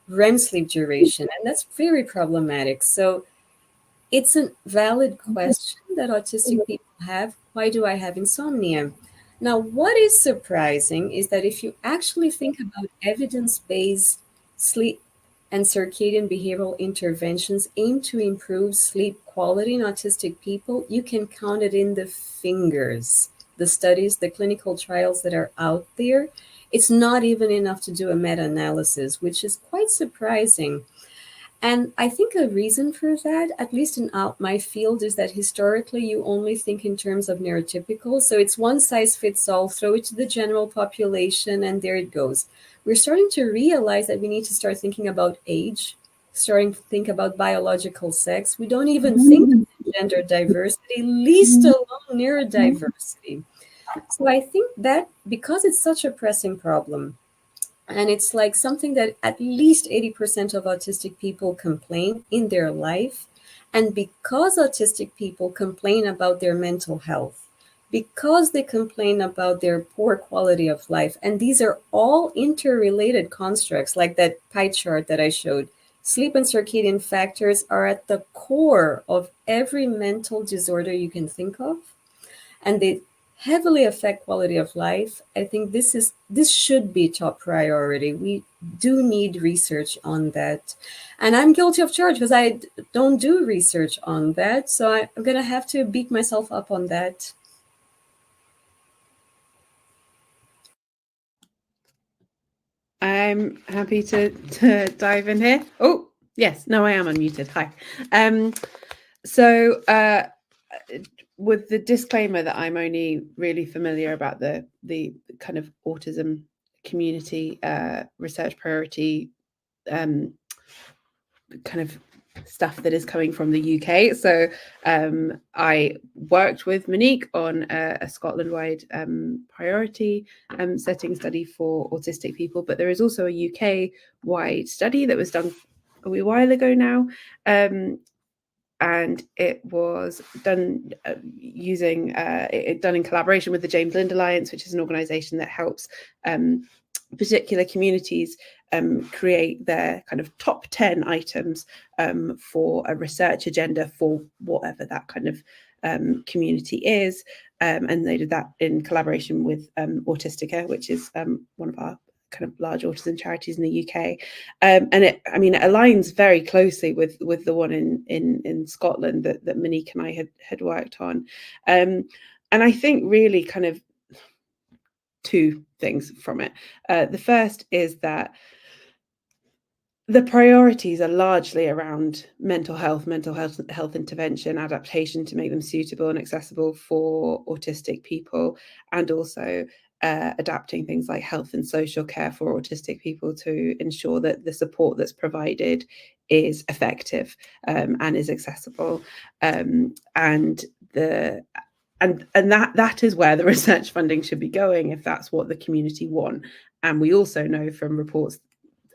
Speaker 2: REM sleep duration. And that's very problematic. So it's a valid question that autistic people have. Why do I have insomnia? Now, what is surprising is that if you actually think about evidence-based sleep and circadian behavioral interventions aimed to improve sleep quality in autistic people, you can count it in the fingers. The studies, the clinical trials that are out there, it's not even enough to do a meta-analysis, which is quite surprising. And I think a reason for that, at least in my field, is that historically you only think in terms of neurotypical. So it's one size fits all, throw it to the general population, and there it goes. We're starting to realize that we need to start thinking about age, starting to think about biological sex. We don't even think of gender diversity, least alone neurodiversity. So I think that because it's such a pressing problem, and it's like something that at least 80% of autistic people complain in their life. And because autistic people complain about their mental health, because they complain about their poor quality of life, and these are all interrelated constructs, like that pie chart that I showed, sleep and circadian factors are at the core of every mental disorder you can think of. And they heavily affect quality of life. I think this should be top priority. We do need research on that. And I'm guilty of charge because I don't do research on that. So I'm going to have to beat myself up on that.
Speaker 3: I'm happy to dive in here. Oh, yes. No, I am unmuted. Hi. So with the disclaimer that I'm only really familiar about the kind of autism community research priority kind of stuff that is coming from the UK. So I worked with Monique on a Scotland-wide priority setting study for autistic people, but there is also a UK-wide study that was done a wee while ago now. And it was done done in collaboration with the James Lind Alliance, which is an organisation that helps particular communities create their kind of top 10 items for a research agenda for whatever that kind of community is. And they did that in collaboration with Autistica, which is one of our kind of large autism charities in the UK, and it aligns very closely with the one in Scotland that Monique and I had worked on, and I think really kind of two things from it. The first is that the priorities are largely around mental health intervention, adaptation to make them suitable and accessible for autistic people, and also adapting things like health and social care for autistic people to ensure that the support that's provided is effective and is accessible. And that is where the research funding should be going, if that's what the community want. And we also know from reports,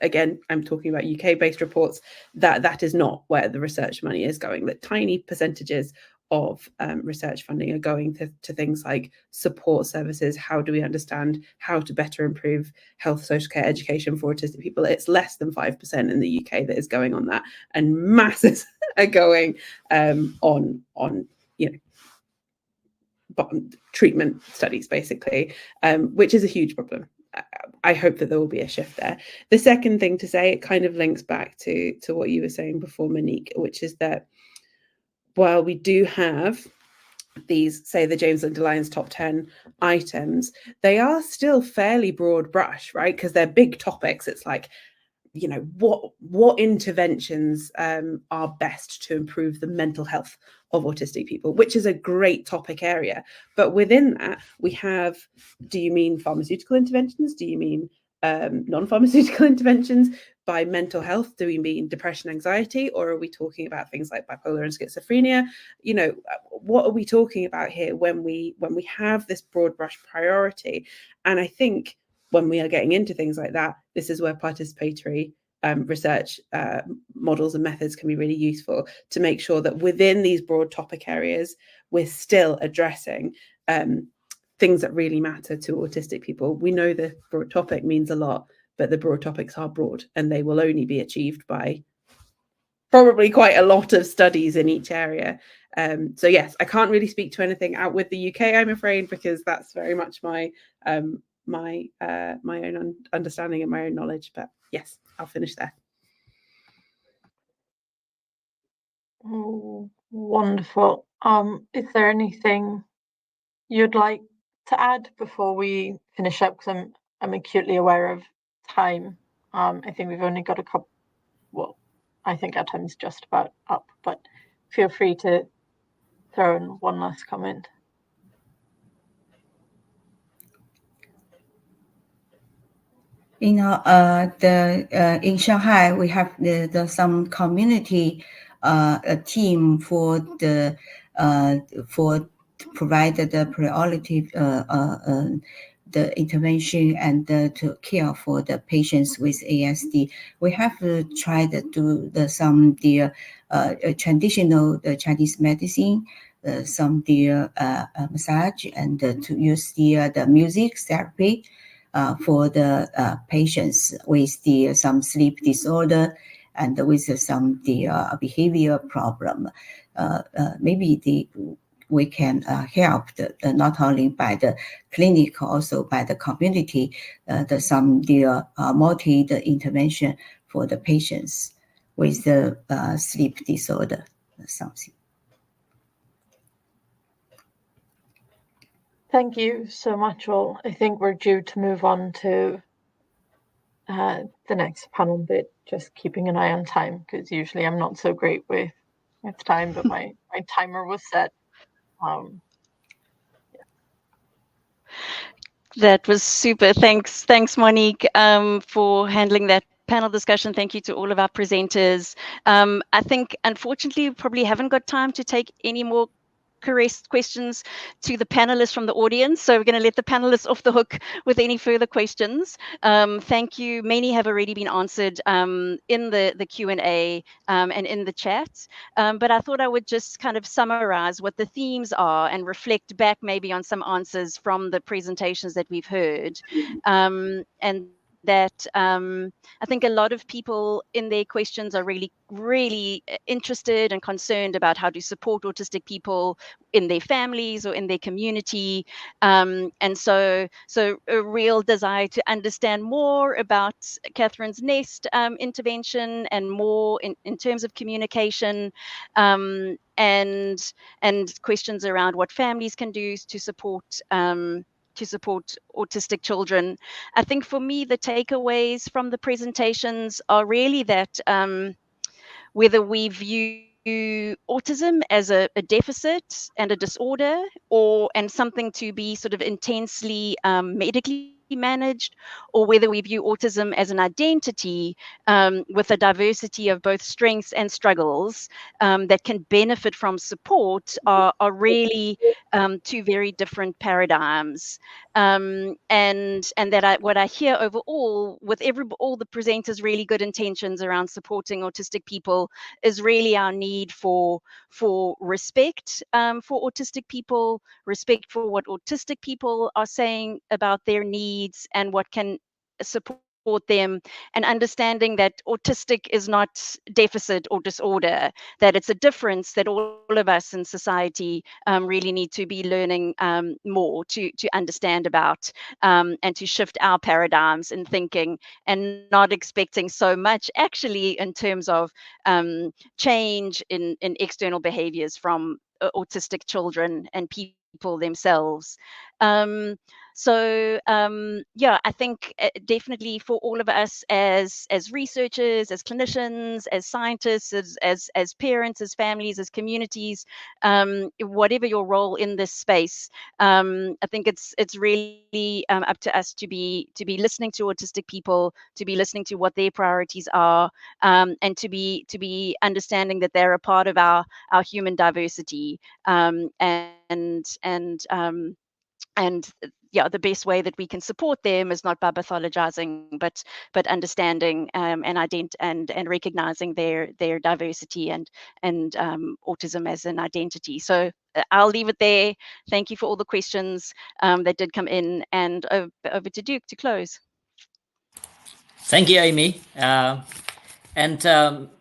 Speaker 3: again, I'm talking about UK-based reports, that is not where the research money is going, that tiny percentages of research funding are going to things like support services. How do we understand how to better improve health, social care, education for autistic people? It's less than 5% in the UK that is going on that, and masses are going on treatment studies, basically, which is a huge problem. I hope that there will be a shift there. The second thing to say, it kind of links back to what you were saying before, Monique, which is that while we do have these, say, the James Linder Lyons top 10 items, they are still fairly broad brush, right? Because they're big topics. It's like, what interventions are best to improve the mental health of autistic people, which is a great topic area. But within that, we have, do you mean pharmaceutical interventions? Do you mean non-pharmaceutical interventions? By mental health, do we mean depression, anxiety, or are we talking about things like bipolar and schizophrenia? What are we talking about here when we have this broad brush priority? And I think when we are getting into things like that, this is where participatory research models and methods can be really useful to make sure that within these broad topic areas, we're still addressing things that really matter to autistic people. We know the broad topic means a lot, but the broad topics are broad, and they will only be achieved by probably quite a lot of studies in each area. So yes, I can't really speak to anything out with the UK, I'm afraid, because that's very much my own understanding and my own knowledge. But yes, I'll finish there.
Speaker 5: Oh, wonderful. Is there anything you'd like to add before we finish up? Because I'm acutely aware of time. I think we've only got a couple. Well, I think our time's just about up, but feel free to throw in one last comment.
Speaker 4: In Shanghai, we have some community a team for provide the priority the intervention and to care for the patients with ASD. We have tried to do some traditional Chinese medicine, some massage, and to use the music therapy for the patients with some sleep disorder and with some behavior problem. Maybe we can help not only by the clinic, also by the community, multi intervention for the patients with the sleep disorder, something.
Speaker 5: Thank you so much, all. I think we're due to move on to the next panel, but just keeping an eye on time, because usually I'm not so great with time, but my timer was set.
Speaker 6: That was super. Thanks, Monique, for handling that panel discussion. Thank you to all of our presenters. I think, unfortunately, we probably haven't got time to take any more questions to the panelists from the audience. So we're going to let the panelists off the hook with any further questions. Thank you. Many have already been answered in the Q&A and in the chat. But I thought I would just kind of summarize what the themes are and reflect back maybe on some answers from the presentations that we've heard. And that I think a lot of people in their questions are really, really interested and concerned about how to support autistic people in their families or in their community. And so a real desire to understand more about Catherine's Nest intervention and more in terms of communication, and questions around what families can do to support autistic children. I think for me, the takeaways from the presentations are really that whether we view autism as a deficit and a disorder, and something to be sort of intensely medically managed, or whether we view autism as an identity with a diversity of both strengths and struggles that can benefit from support, are really two very different paradigms. And that what I hear overall with all the presenters' really good intentions around supporting autistic people is really our need for respect for autistic people, respect for what autistic people are saying about their needs and what can support them, and understanding that autistic is not deficit or disorder, that it's a difference that all of us in society really need to be learning more to understand about, and to shift our paradigms in thinking, and not expecting so much actually in terms of change in external behaviors from autistic children and people themselves. Yeah, I think definitely for all of us as researchers, as clinicians, as scientists, as parents, as families, as communities, whatever your role in this space, I think it's really up to us to be listening to autistic people, to be listening to what their priorities are, and to be understanding that they're a part of our human diversity, and yeah, the best way that we can support them is not by pathologizing, but understanding and recognizing their diversity and autism as an identity. So I'll leave it there. Thank you for all the questions that did come in, and over to Duke to close.
Speaker 1: Thank you, Amy. And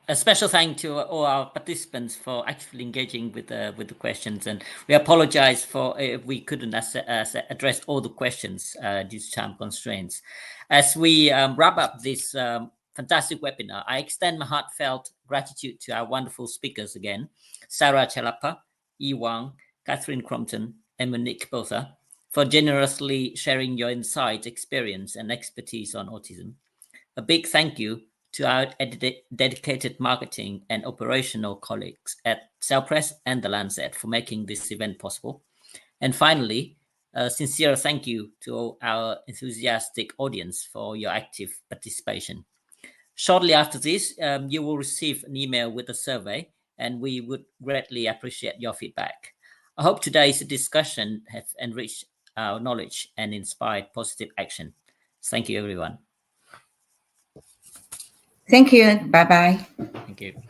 Speaker 1: a special thank to all our participants for actively engaging with the questions. And we apologize for if we couldn't address all the questions due to time constraints. As we wrap up this fantastic webinar, I extend my heartfelt gratitude to our wonderful speakers again, Sarah Chellappa, Yi Wang, Catherine Crompton, and Monique Botha, for generously sharing your insights, experience, and expertise on autism. A big thank you to our dedicated marketing and operational colleagues at Cellpress and The Lancet for making this event possible. And finally, a sincere thank you to all our enthusiastic audience for your active participation. Shortly after this, you will receive an email with a survey, and we would greatly appreciate your feedback. I hope today's discussion has enriched our knowledge and inspired positive action. Thank you, everyone.
Speaker 4: Thank you. Bye-bye.
Speaker 1: Thank you.